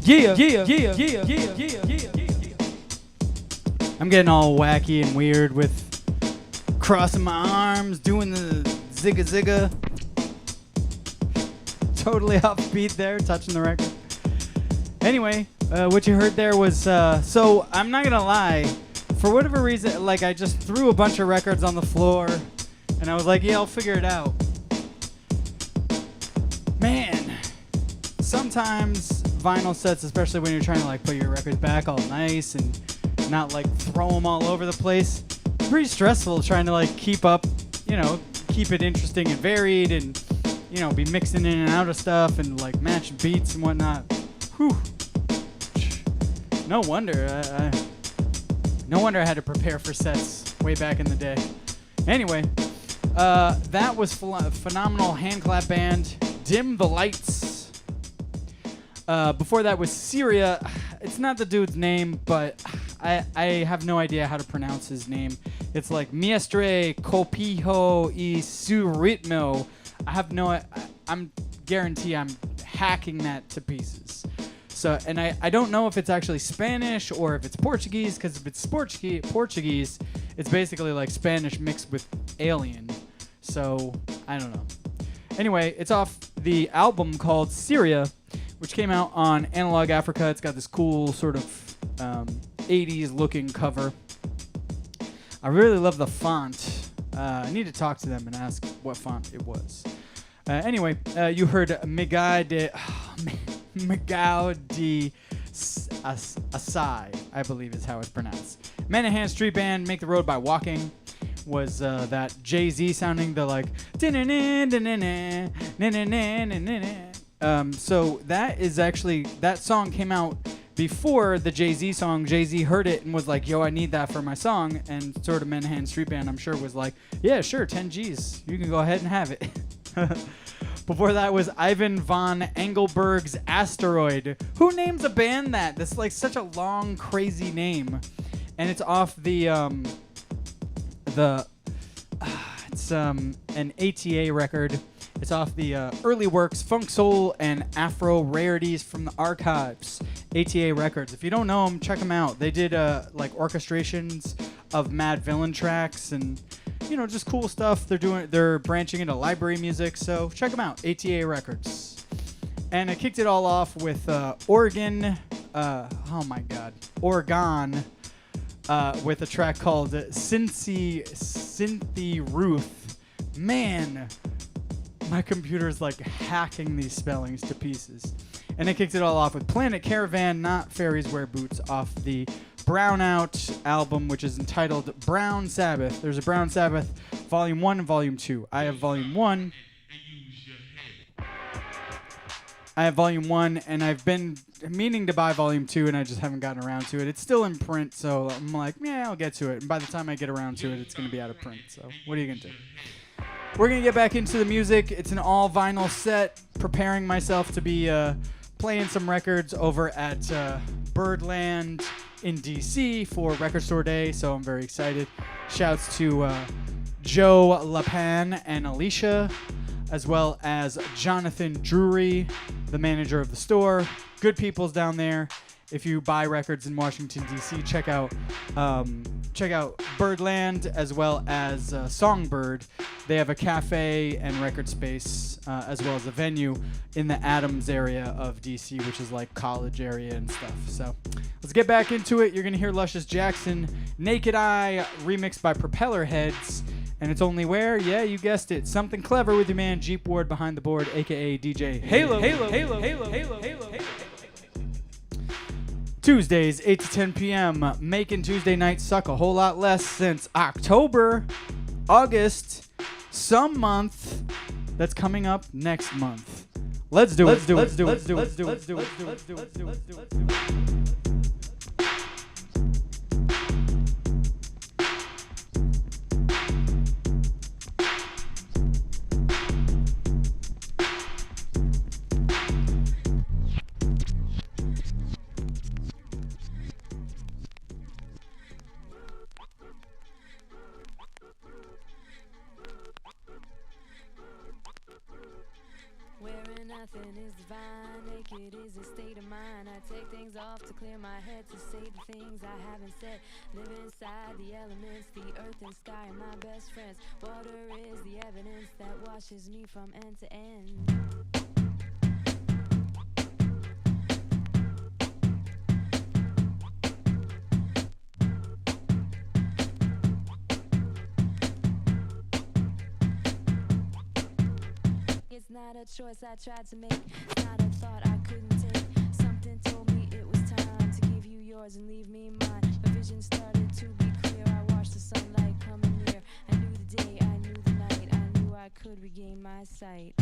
Yeah. I'm getting all wacky and weird with crossing my arms, doing the zigga zigga. Totally off beat there, touching the record. Anyway, what you heard there was, so I'm not gonna lie, for whatever reason, like I just threw a bunch of records on the floor and I was like, yeah, I'll figure it out. Man, sometimes vinyl sets, especially when you're trying to like put your records back all nice and not like throw them all over the place, pretty stressful trying to like keep up, you know, keep it interesting and varied and, you know, be mixing in and out of stuff and like match beats and whatnot. Whew. No wonder I had to prepare for sets way back in the day. Anyway, that was phenomenal hand clap band, Dim the Lights. Before that was Syria. It's not the dude's name, but I have no idea how to pronounce his name. It's like Miestre Copijo y su ritmo. I'm guarantee I'm hacking that to pieces. So, and I don't know if it's actually Spanish or if it's Portuguese, because if it's Portuguese, it's basically like Spanish mixed with alien. So, I don't know. Anyway, it's off the album called Syria, which came out on Analog Africa. It's got this cool sort of 80s looking cover. I really love the font. I need to talk to them and ask what font it was. Anyway, you heard Miguel de Asai, I believe is how it's pronounced. Manahan Street Band, Make the Road by Walking, was that Jay-Z sounding, the like, so that is actually, that song came out before the Jay-Z song. Jay-Z heard it and was like, yo, I need that for my song, and sort of Manahan Street Band, I'm sure, was like, yeah, sure, 10 G's, you can go ahead and have it. Before that was Ivan von Engelberg's Asteroid. Who names a band that? That's like such a long, crazy name. And it's off it's an ATA record. It's off the Early Works, Funk Soul, and Afro Rarities from the Archives. ATA Records. If you don't know them, check them out. They did like orchestrations of Mad Villain tracks and, you know, just cool stuff. They're branching into library music, so check them out. ATA Records. And I kicked it all off with Oregon. Oh my God, Oregon. With a track called Cynthia Ruth. Man, my computer's like hacking these spellings to pieces. And I kicked it all off with Planet Caravan, Not Fairies Wear Boots, off the Brownout album, which is entitled Brown Sabbath. There's a Brown Sabbath Volume 1 and Volume 2. I have Volume 1. And I've been meaning to buy Volume 2, and I just haven't gotten around to it. It's still in print, so I'm like, yeah, I'll get to it. And by the time I get around to it, it's going to be out of print. So what are you going to do? We're going to get back into the music. It's an all-vinyl set, preparing myself to be playing some records over at Birdland in DC for Record Store Day, so I'm very excited. Shouts to Joe LaPan and Alicia, as well as Jonathan Drury, the manager of the store. Good people's down there. If you buy records in Washington, D.C., check out Birdland as well as Songbird. They have a cafe and record space as well as a venue in the Adams area of D.C., which is like college area and stuff. So let's get back into it. You're going to hear Luscious Jackson, Naked Eye, remixed by Propeller Heads. And it's only where? Yeah, you guessed it. Something clever with your man Jeep Ward behind the board, a.k.a. DJ Halo. Tuesdays, 8 to 10 p.m. Making Tuesday nights suck a whole lot less since October, August, some month that's coming up next month. Let's do it. Nothing is divine, naked is a state of mind. I take things off to clear my head, to say the things I haven't said. Live inside the elements, the earth and sky are my best friends. Water is the evidence that washes me from end to end. It's not a choice I tried to make, it's not a thought I couldn't take. Something told me it was time to give you yours and leave me mine. My vision started to be clear, I watched the sunlight coming near. I knew the day, I knew the night, I knew I could regain my sight.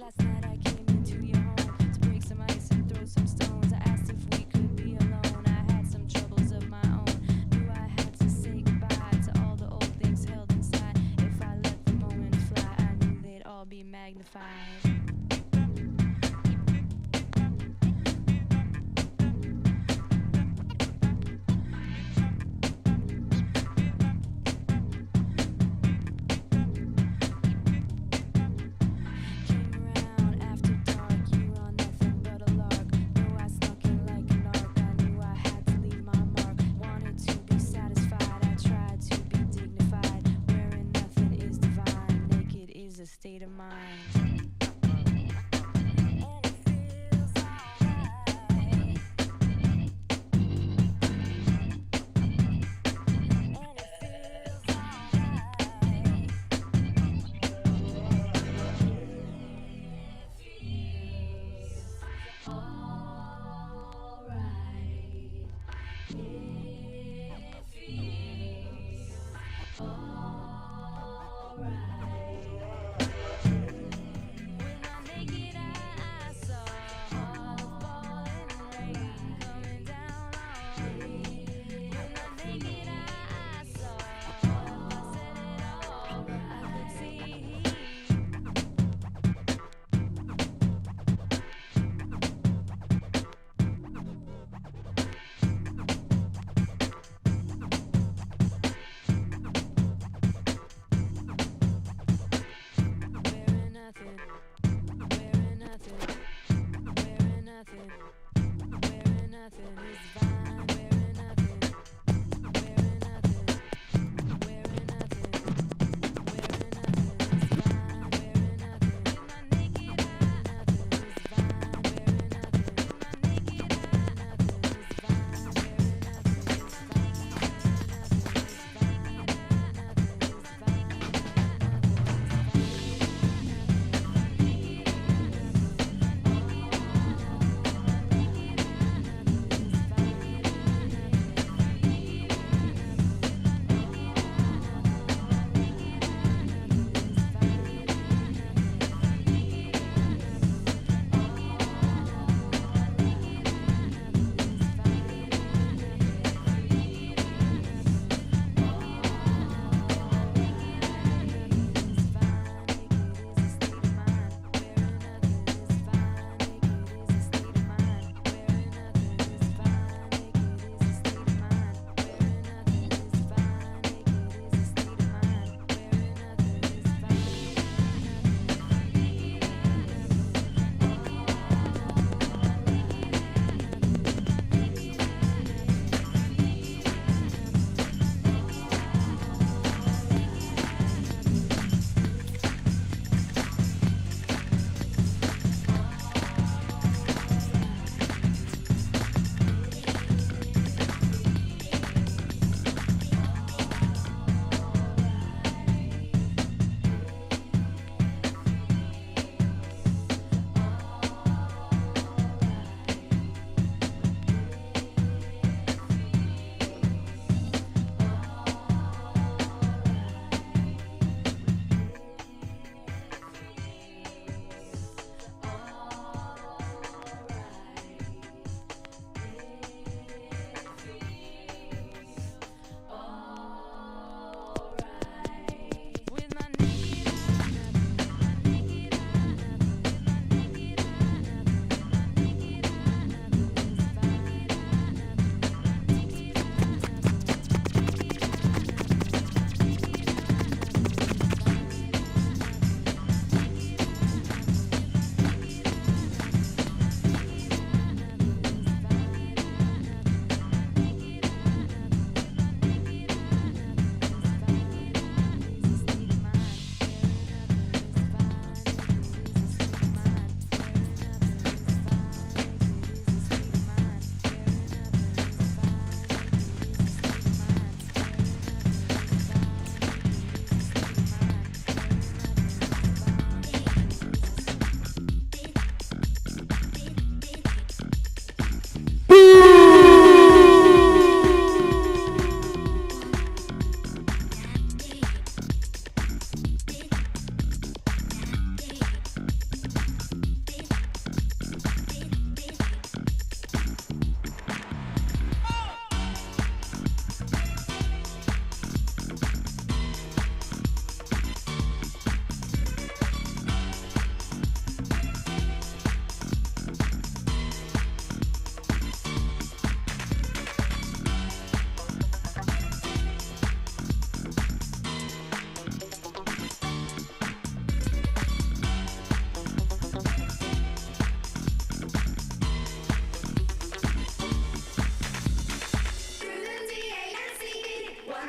Last night I came into your home to break some ice and throw some stones. I asked if we could be alone. I had some troubles of my own. Knew I had to say goodbye to all the old things held inside. If I let the moment fly, I knew they'd all be magnified. State of mind.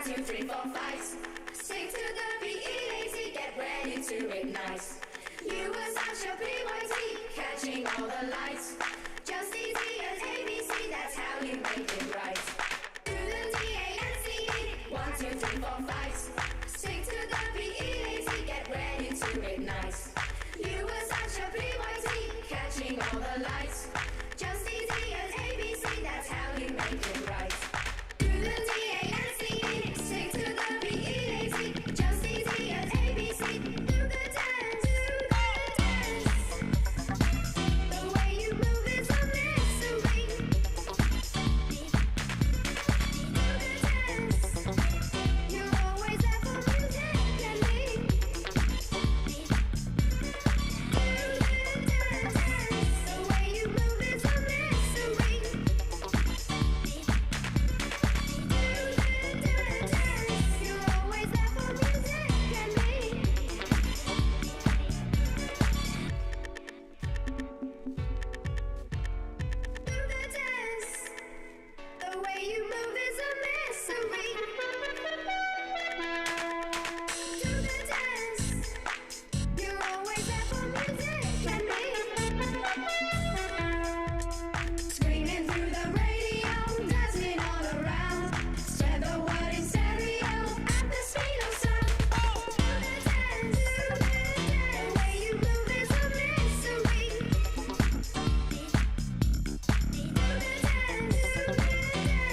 2, 3, 4, 5. Stick to the PE lazy, get ready to ignite. You was such a PYT, catching all the lights. Just easy as ABC, that's how you make it right. Do the DANCE, 1, 2, 3, 4, 5. Stick to the PE lazy, get ready to ignite. You was such a PYT, catching all the lights. Just easy as ABC, that's how you make it right. Do the DANCE, stick to the PE lazy. Just easy as ABC, do the dance, The way you move is a mystery. Do the dance, you're always there for music and me. The way you move is a mystery. You're always there for music and me. Do the dance. The way you move is a mystery. Do the dance. You're always there for music and me. Screaming through the radio, dancing all around. Spread the word in stereo at the speed of sound. Do the dance. The way you move is a mystery. Do the dance.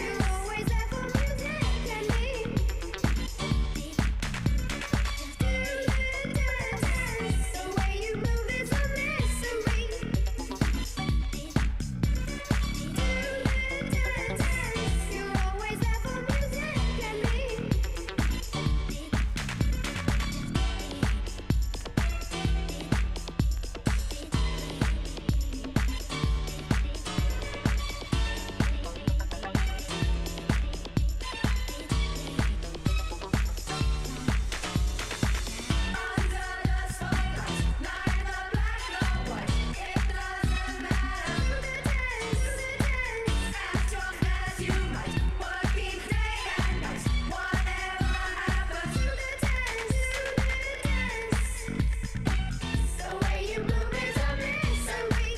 You're always there for music and me. The way you move is a mystery. You're always there for music and me. The way you move is a mystery.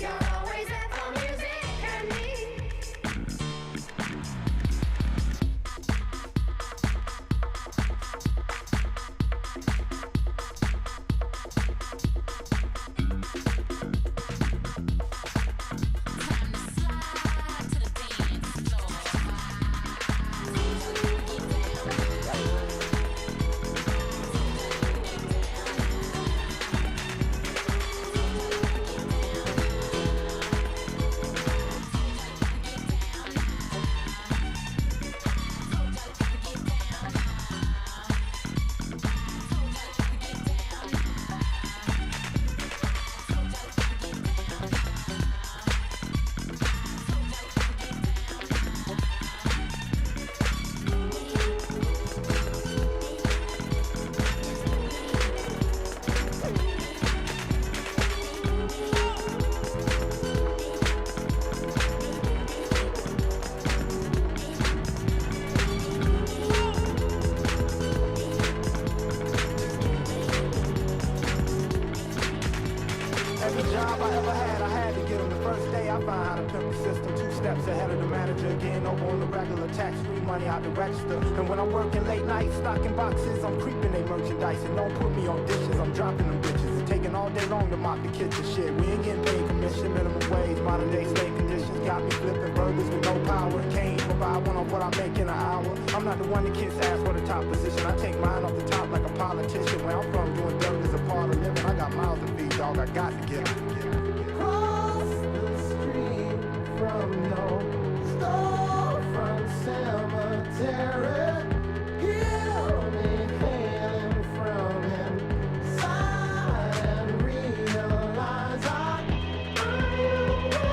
You're always there for music and me. Every job I ever had, I had to get 'em. The first day I found how to pimp the system. 2 steps ahead of the manager, getting over on the regular, tax-free money out the register. And when I'm working late nights, stocking boxes, I'm creeping they merchandise. And don't put me on dishes, I'm dropping them bitches. It's taking all day long to mop the kitchen shit. We ain't getting paid commission, minimum wage, modern day slave conditions. Got me flipping burgers with no power. Can't even buy one on what I make in an hour. I'm not the one the kids ask for the top position. I take mine off the top like a politician. Where I'm from, doing dirt is a part of living. I got miles to feed, dog. I got to get 'em. Cross the street from no storefront cemetery. Hear me hailing from inside and realize I am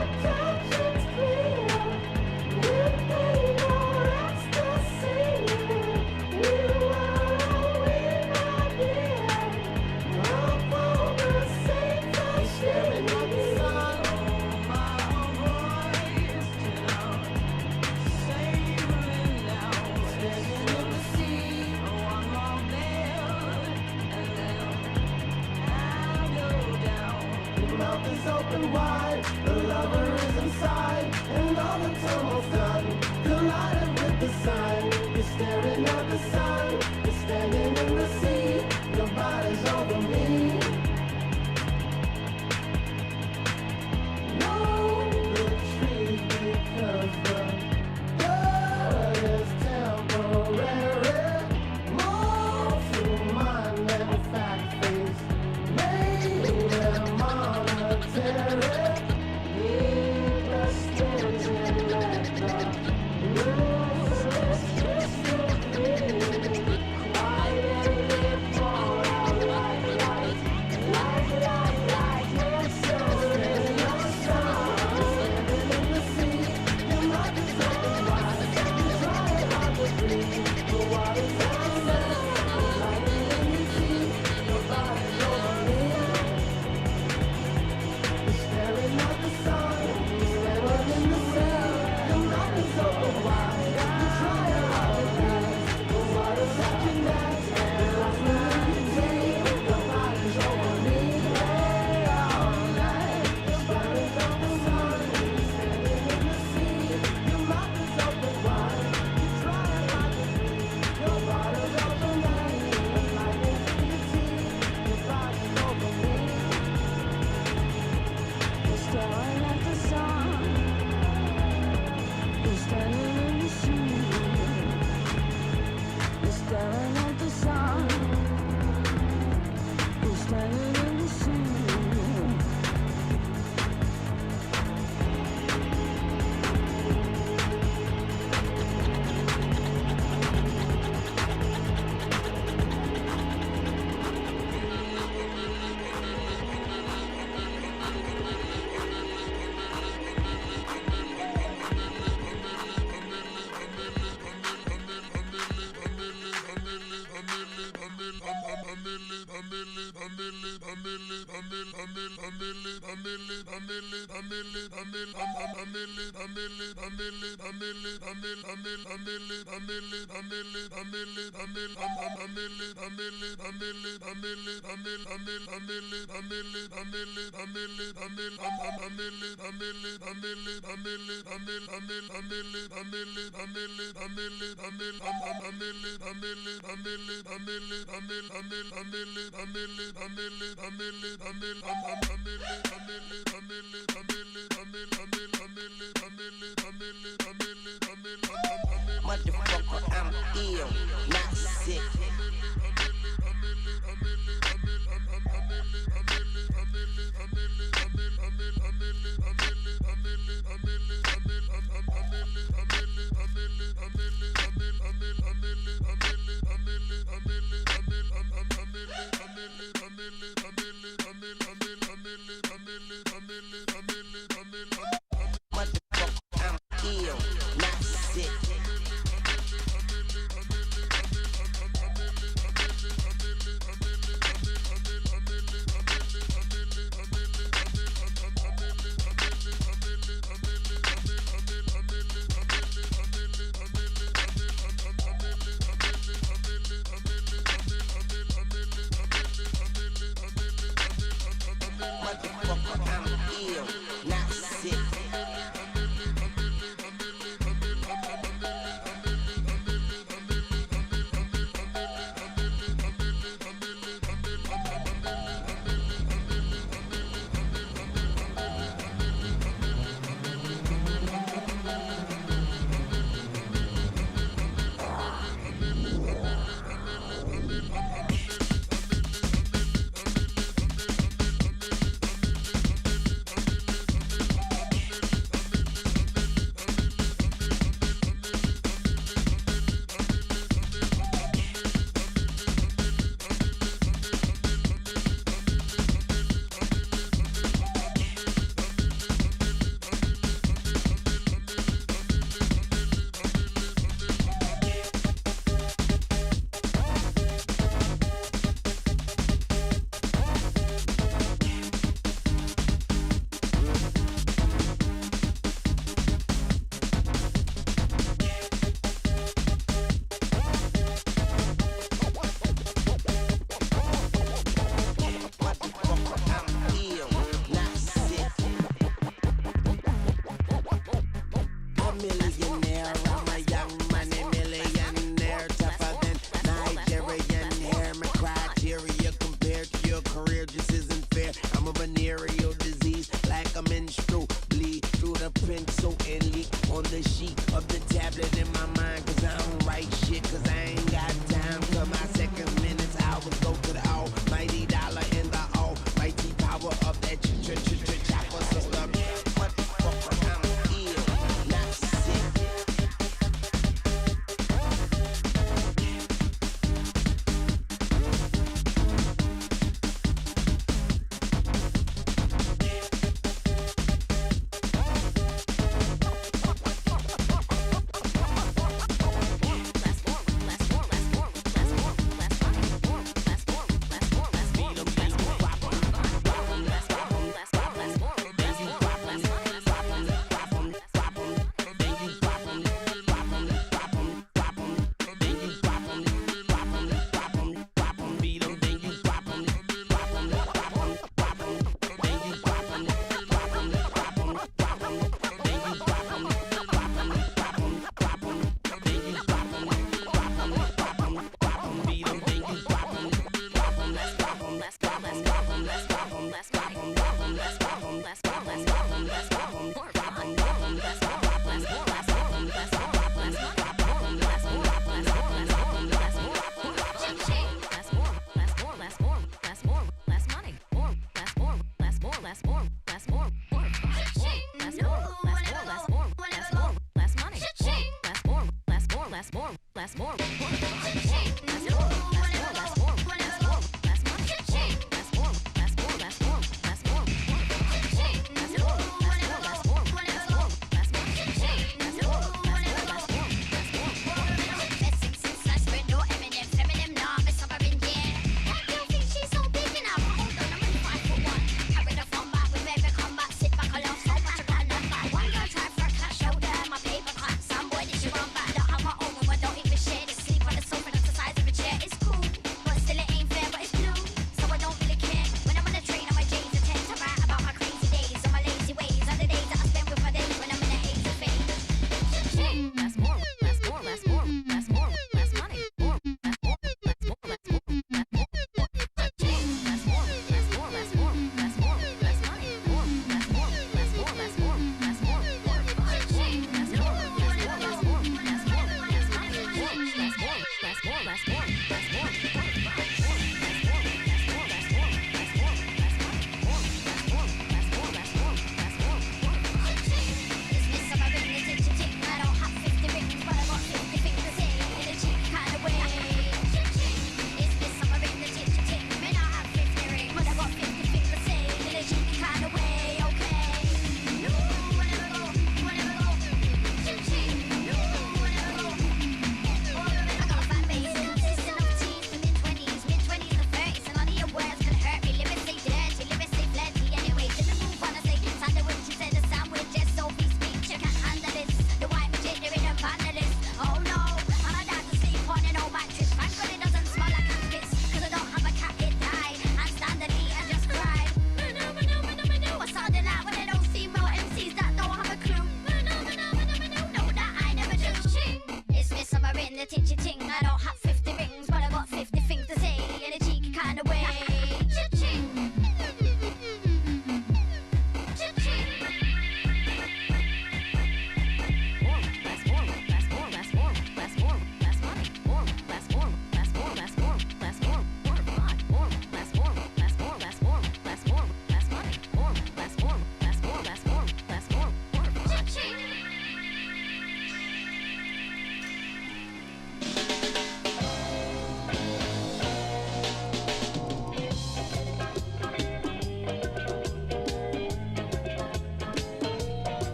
attractions clear. With your ecstasy, you are all in my dear. Up on the same face, sharing Motherfucker, I'm ill, not sick.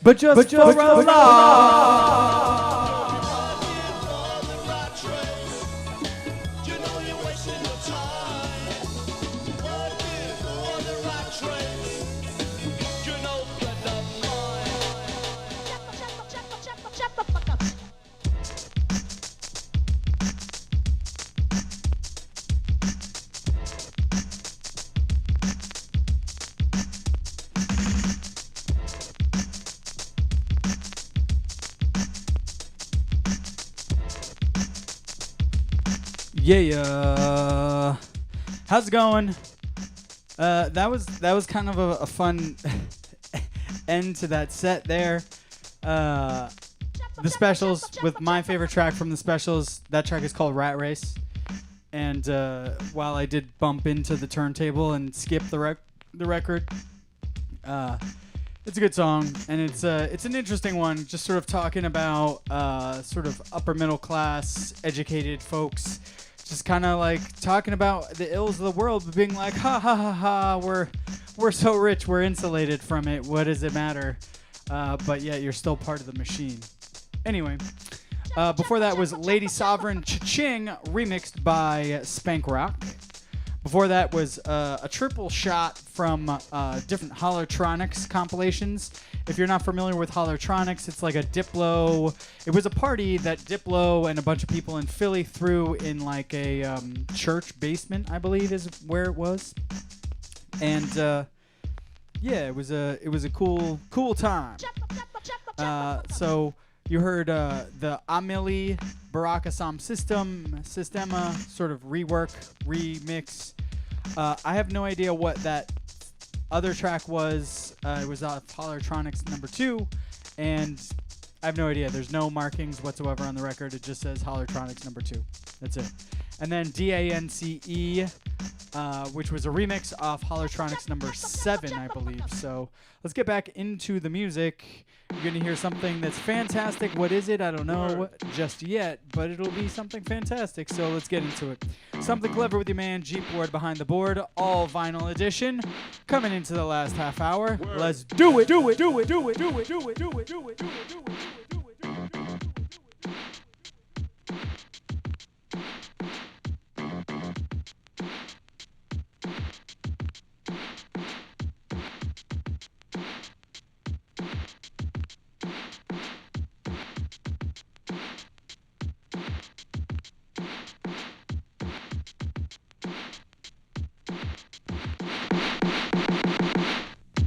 but just for a laugh. Yeah. How's it going? That was kind of a fun end to that set there. The Specials with my favorite track from the Specials. That track is called Rat Race. And while I did bump into the turntable and skip the record, it's a good song, and it's an interesting one. Just sort of talking about sort of upper middle class, educated folks. Just kind of like talking about the ills of the world, but being like, ha ha ha ha, we're so rich, we're insulated from it. What does it matter? But yet you're still part of the machine. Anyway, before that was Lady Sovereign Cha-Ching, remixed by Spank Rock. Before that was a triple shot from different Hollertronics compilations. If you're not familiar with Hollertronics, it's like a Diplo. It was a party that Diplo and a bunch of people in Philly threw in like a church basement, I believe is where it was. And yeah, it was a cool time. So you heard the Amelie Baraka Sistema sort of rework, remix. I have no idea what that other track was. It was off Hollertronics number 2, and I have no idea. There's no markings whatsoever on the record. It just says Hollertronics number 2. That's it. And then DANCE, which was a remix off Hollertronics number 7, I believe. So let's get back into the music. You're going to hear something that's fantastic. What is it? I don't know just yet, but it'll be something fantastic. So let's get into it. Something Clever with your man Jeep Ward behind the board, all vinyl edition. Coming into the last half hour. Let's do it. Do it. Do it. Do it. Do it. Do it. Do it. Do it. Do it. Do it.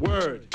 Word.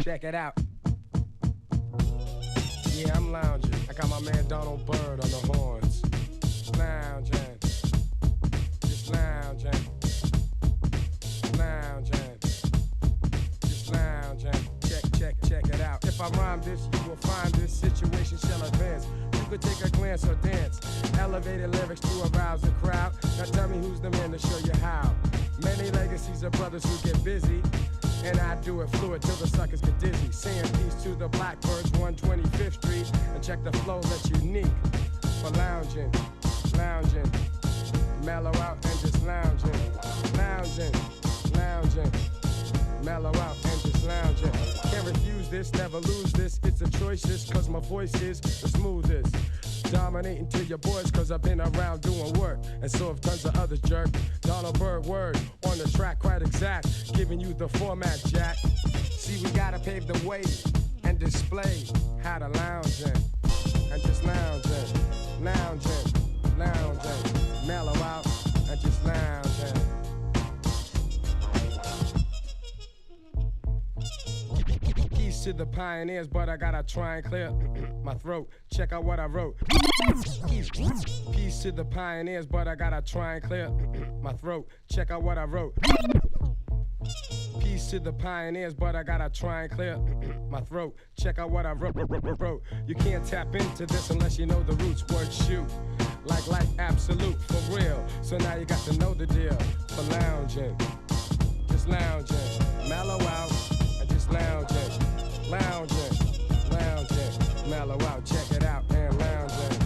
Check it out. Yeah, I'm lounging. I got my man Donald Byrd on the horns. Lounging. Just lounging. Lounging. Just lounging. Check it out. If I rhyme this, you will find this situation shall advance. You could take a glance or dance. Elevated lyrics to arouse the crowd. Now tell me who's the man to show you how. Many legacies of brothers who get busy. And I do it fluid till the suckers get dizzy. Saying peace to the Blackbirds, 125th Street. And check the flow that's unique. For lounging, lounging. Mellow out and just lounging. Lounging, lounging. Mellow out and just lounging. Can't refuse this, never lose this. It's a choice this, cause my voice is the smoothest. Dominating to your boys, cause I've been around doing work. And so have tons of others jerk. Donald Byrd word on the track, quite exact. Giving you the format, Jack. See, we gotta pave the way and display how to lounging. And just lounging, lounging, lounging. Mellow out and just lounging. Keys to the pioneers, but I gotta try and clear my throat. Check out what I wrote. Peace to the pioneers, but I gotta try and clear my throat. Check out what I wrote. Peace to the pioneers, but I gotta try and clear my throat. Check out what I wrote. You can't tap into this unless you know the roots. Word shoot, like life absolute, for real. So now you got to know the deal. For lounging, just lounging, mellow out, and just lounging, lounging, lounging, mellow out. Check it out and lounging.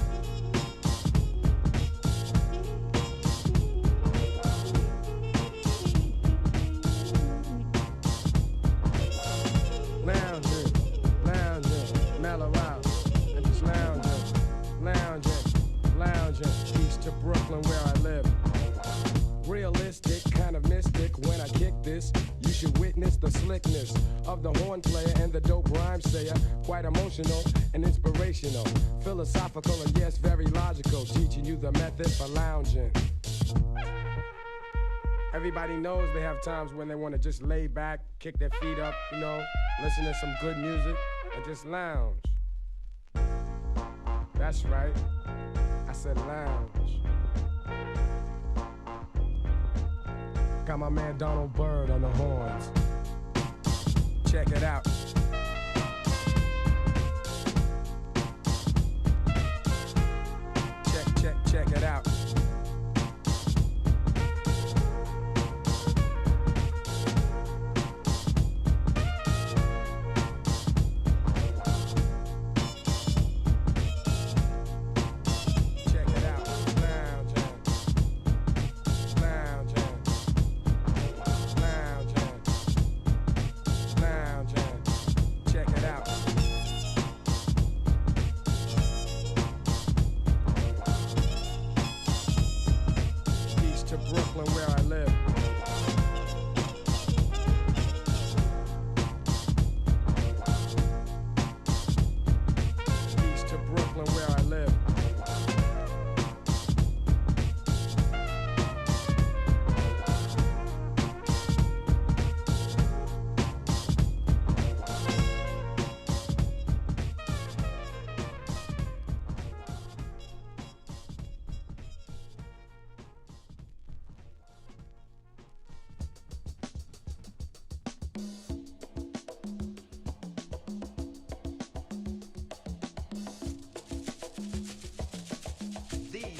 Lounging, lounging, mellow out, and just lounging, lounging, lounging. East to Brooklyn where I live. Realistic, kind of mystic when I kick this. You should witness the slickness of the horn player and the dope rhyme sayer. Quite emotional and inspirational. Philosophical and yes, very logical. Teaching you the method for lounging. Everybody knows they have times when they want to just lay back, kick their feet up, you know, listen to some good music, and just lounge. That's right. I said lounge. Got my man Donald Byrd on the horns. Check it out. Check it out.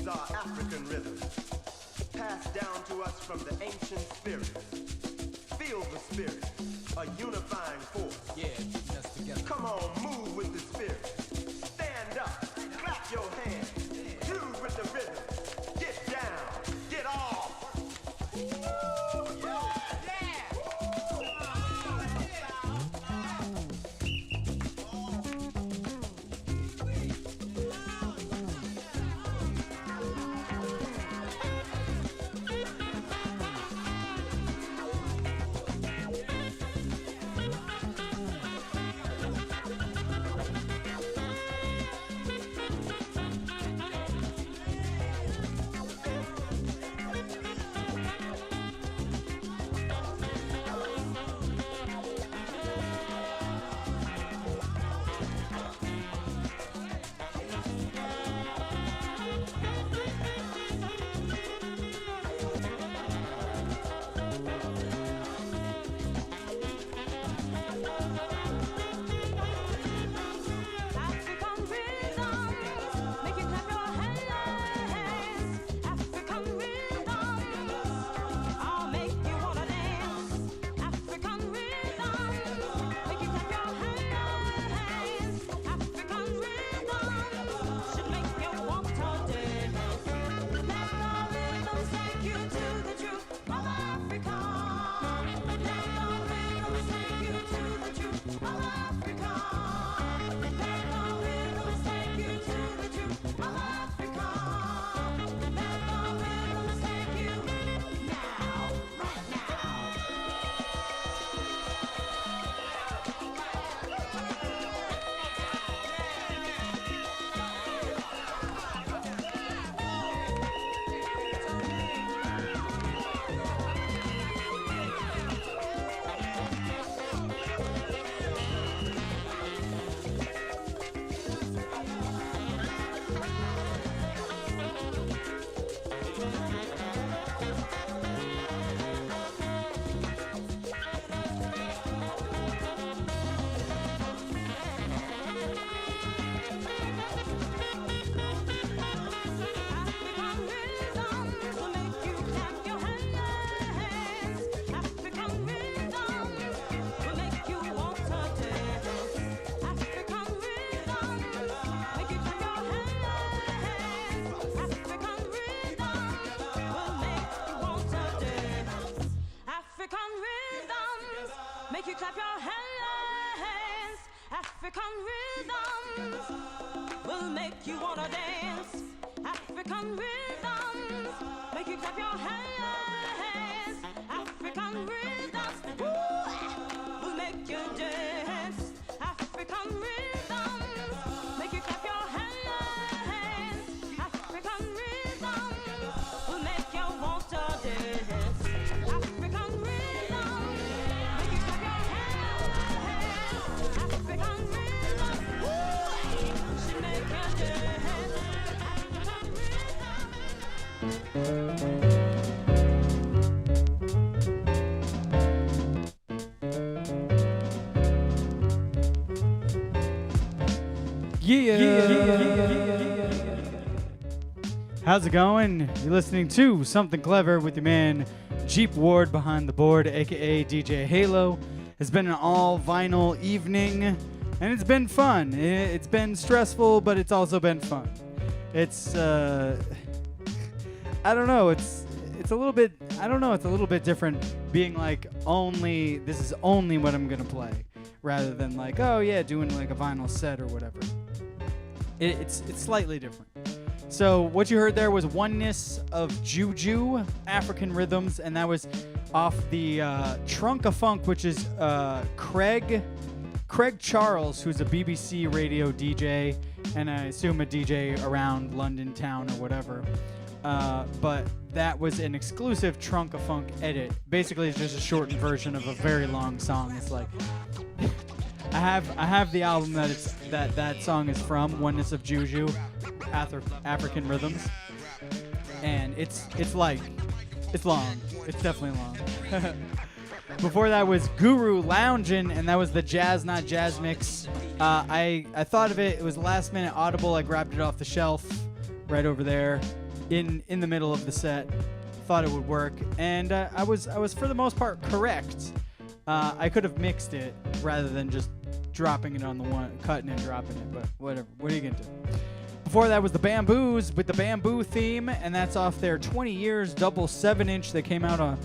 These are African rhythms, passed down to us from the ancient spirits. Feel the spirit, a unifying force. Yeah, that's together. Come on, move with the spirit. Stand up, clap your hands, groove with the rhythm. Get down, get off. Make you clap your hands. African rhythms will make you wanna dance. African rhythms make you clap your hands. African rhythms will make you dance. African rhythms make you clap your hands. African rhythms will make you want to dance. African rhythms make you clap your hands. African rhythms should make you dance. Yeah. How's it going? You're listening to Something Clever with your man Jeep Ward behind the board, aka DJ Halo. It's been an all vinyl evening, and it's been fun. It's been stressful, but it's also been fun. It's I don't know. It's a little bit. I don't know. It's a little bit different being like this is only what I'm gonna play, rather than like, oh yeah, doing like a vinyl set or whatever. It's slightly different. So what you heard there was Oneness of Juju, African Rhythms, and that was off the Trunk of Funk, which is Craig Charles, who's a BBC radio DJ, and I assume a DJ around London town or whatever. But that was an exclusive Trunk of Funk edit. Basically, it's just a shortened version of a very long song. It's like I have the album that song is from, Oneness of Juju, African Rhythms, and it's long. It's definitely long. Before that was Guru Loungin', and that was the Jazz Not Jazz mix. I thought of it. It was last minute Audible. I grabbed it off the shelf right over there. in the middle of the set. Thought it would work, and I was for the most part correct. I could have mixed it rather than just dropping it on the one, cutting and dropping it, but whatever. What are you gonna do? Before that was the Bamboos with the Bamboo theme, and that's off their 20 Years double 7-inch that came out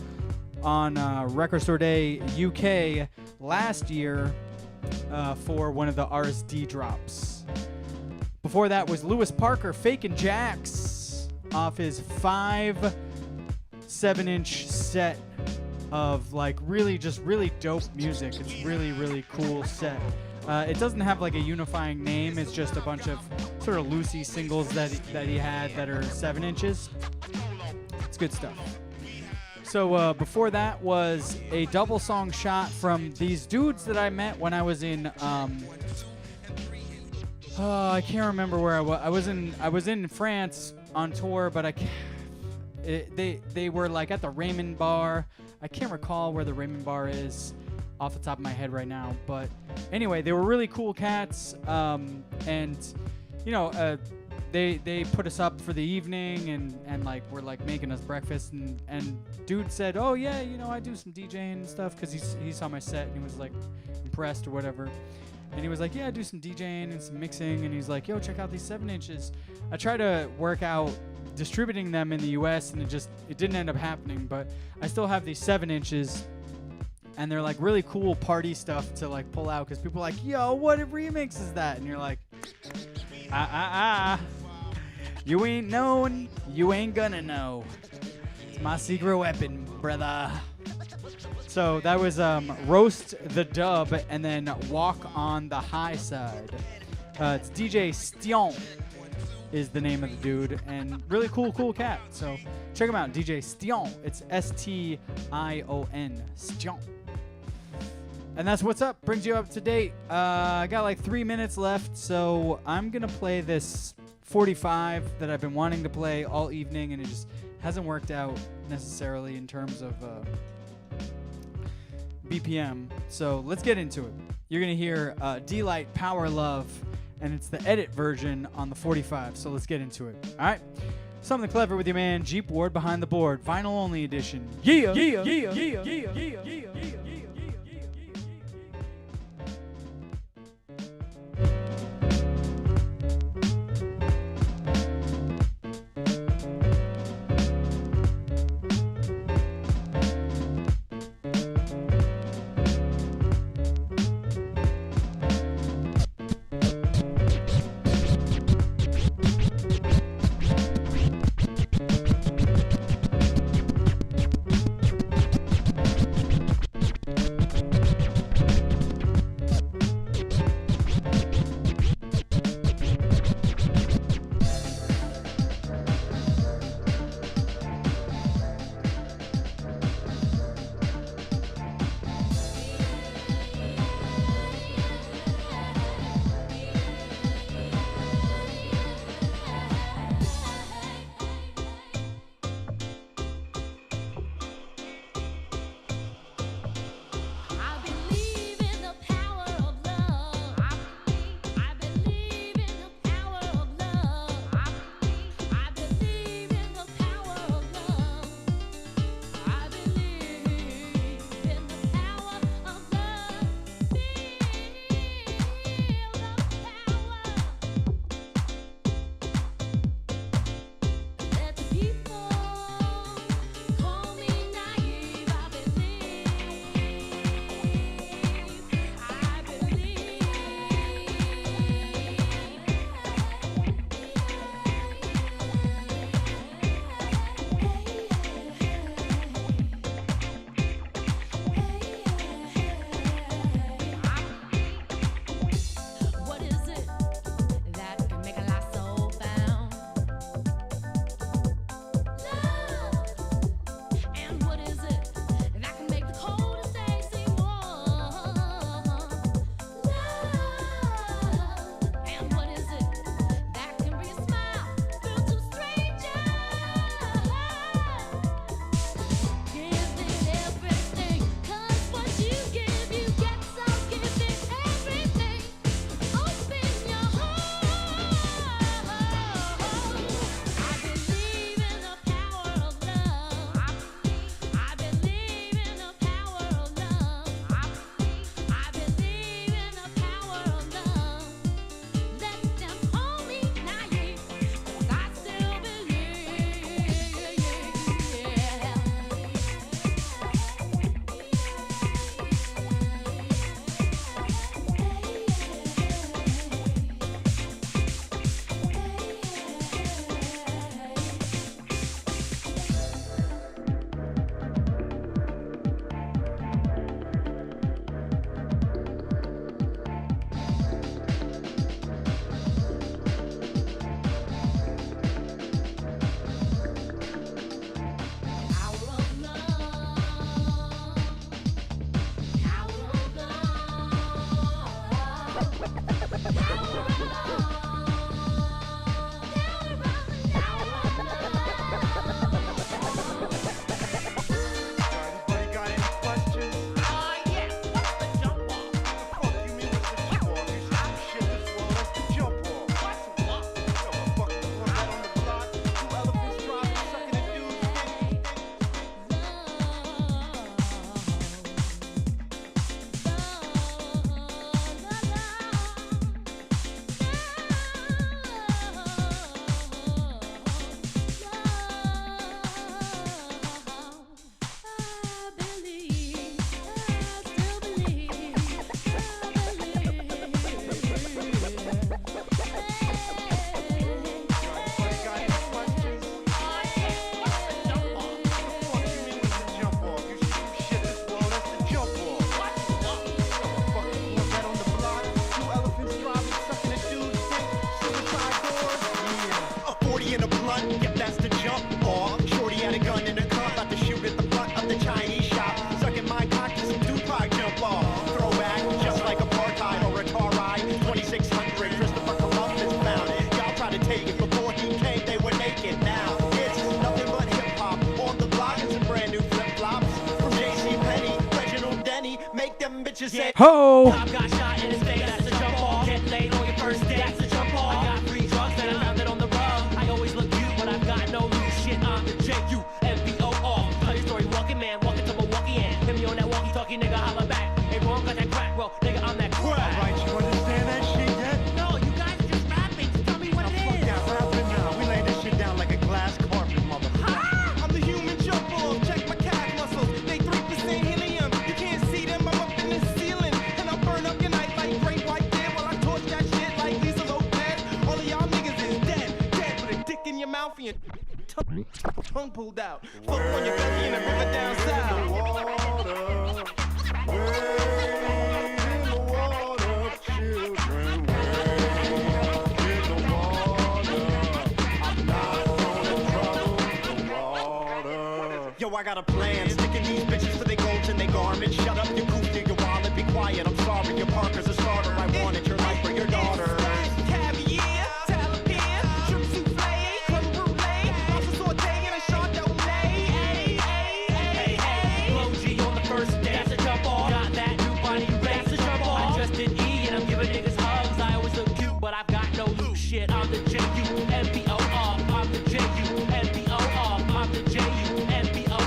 on Record Store Day UK last year for one of the RSD drops. Before that was Lewis Parker, Fakin' Jacks, off his 5 7-inch set of like really dope music. It's really cool set. It doesn't have like a unifying name. It's just a bunch of sort of loosey singles that he had that are 7 inches. It's good stuff. So before that was a double song shot from these dudes that I met when I was in I can't remember where I was. I was in France on tour, but they were like at the Raymond Bar. I can't recall where the Raymond Bar is off the top of my head right now, but anyway, they were really cool cats, and you know, they put us up for the evening and like were like making us breakfast, and dude said, oh yeah, you know, I do some DJing and stuff, because he saw my set and he was like impressed or whatever. And he was like, yeah, I do some DJing and some mixing. And he's like, yo, check out these 7 inches. I tried to work out distributing them in the US, and it didn't end up happening, but I still have these 7 inches, and they're like really cool party stuff to like pull out, because people are like, yo, what remix is that? And you're like, you ain't known, you ain't gonna know. It's my secret weapon, brother. So that was Roast the Dub, and then Walk on the High Side. It's DJ Stion is the name of the dude, and really cool cat. So check him out, DJ Stion. It's Stion, Stion. And that's what's up. Brings you up to date. I got like 3 minutes left, so I'm gonna play this 45 that I've been wanting to play all evening, and it just hasn't worked out necessarily in terms of BPM. So let's get into it. You're gonna hear D-Light Power Love, and it's the edit version on the 45. So let's get into it. All right. Something clever with your man Jeep Ward behind the board, vinyl only edition. Yeah. what you say. Ho! Cop got shot in his face, that's a jump off. Get laid on your first date, that's a jump off. I got free drugs and I found it on the rug. I always look cute, but I've got no loose shit. I'm the J-U-M-B-O-R. Tell your story, walking man, walking to Milwaukee and hit me on that walkie-talkie, nigga, holla back. Hey, wrong, got that crack, well, nigga, I'm that crack. Alright, you understand that shit yet? No, you guys are just rapping. Just tell me what it is. Yeah, rapping now. We lay this shit down like a glass carpet, motherfucker. I'm the human jump off. Check my calf muscles. They 3% helium. You can't see them. I'm up in the ceiling. And I'll burn up your night like great white dead while I torch that shit like Lisa Lopez. All of y'all niggas is dead. Dead with a dick in your mouth and your tongue pulled out. Fuck on your belly in the river down south. Yo, I got a plan. Sticking these bitches to their goals and their garments. Shut up, you goofy, your wallet, be quiet. I'm sorry, your Parker's a starter. I wanted your life for your daughter. Caviar, Taliban, shrimp souffle, creme brulee, lobster sauté and a chardonnay. Low G on the first day, that's a jump off. Got that new body, that's a jump off. I just did E and I'm giving niggas hugs. I always look cute, but I've got no loose shit. I'm the J-U-M-B-O-R. I'm the J-U-M-B-O-R. I'm the J-U-M-B-O-R.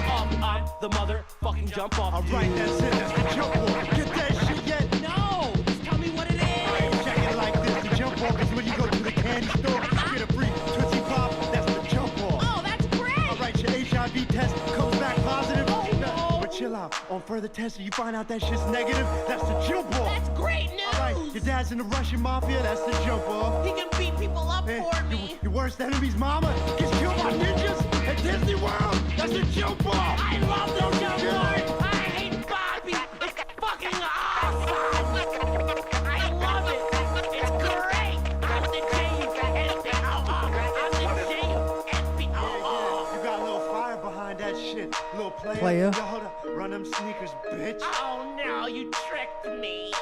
I'm the motherfucking jump off. Alright, that's it. That's the jump off. Get that shit yet? No! Just tell me what it is. Check it like this. The jump off is when you go to the candy store, get a free Tootsie Pop. That's the jump off. Oh, that's great! Alright, your HIV test comes back positive. Oh, no. But chill out. On further testing, you find out that shit's negative. That's the jump off. That's great news! Alright, your dad's in the Russian mafia. That's the jump off. He can beat people up Man, for me. Your worst enemy's mama gets killed by ninjas at Disney World. That's the jump off. I love those jump offs. I hate Bobby. It's fucking awesome. I love it. It's great. I'm the J-U-M-B-O-R. I'm the J-U-M-B-O-R. You got a little fire behind that shit, little player. Yo, hold up. Run them sneakers, bitch. Oh no, you tricked me.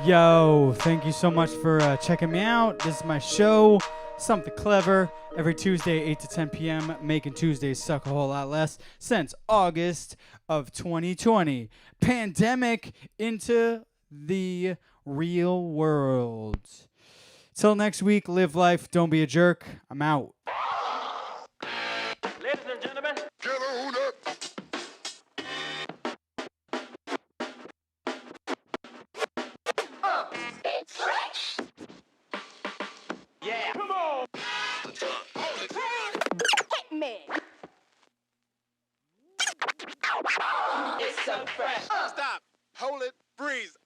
Yo, thank you so much for checking me out. This is my show, Something Clever, every Tuesday, 8 to 10 p.m., making Tuesdays suck a whole lot less since August of 2020. Pandemic into the real world. Till next week, live life, don't be a jerk. I'm out. Ladies and gentlemen, it's fresh. Yeah. Come on. Hit me. It's so fresh. Stop. Hold it. Freeze.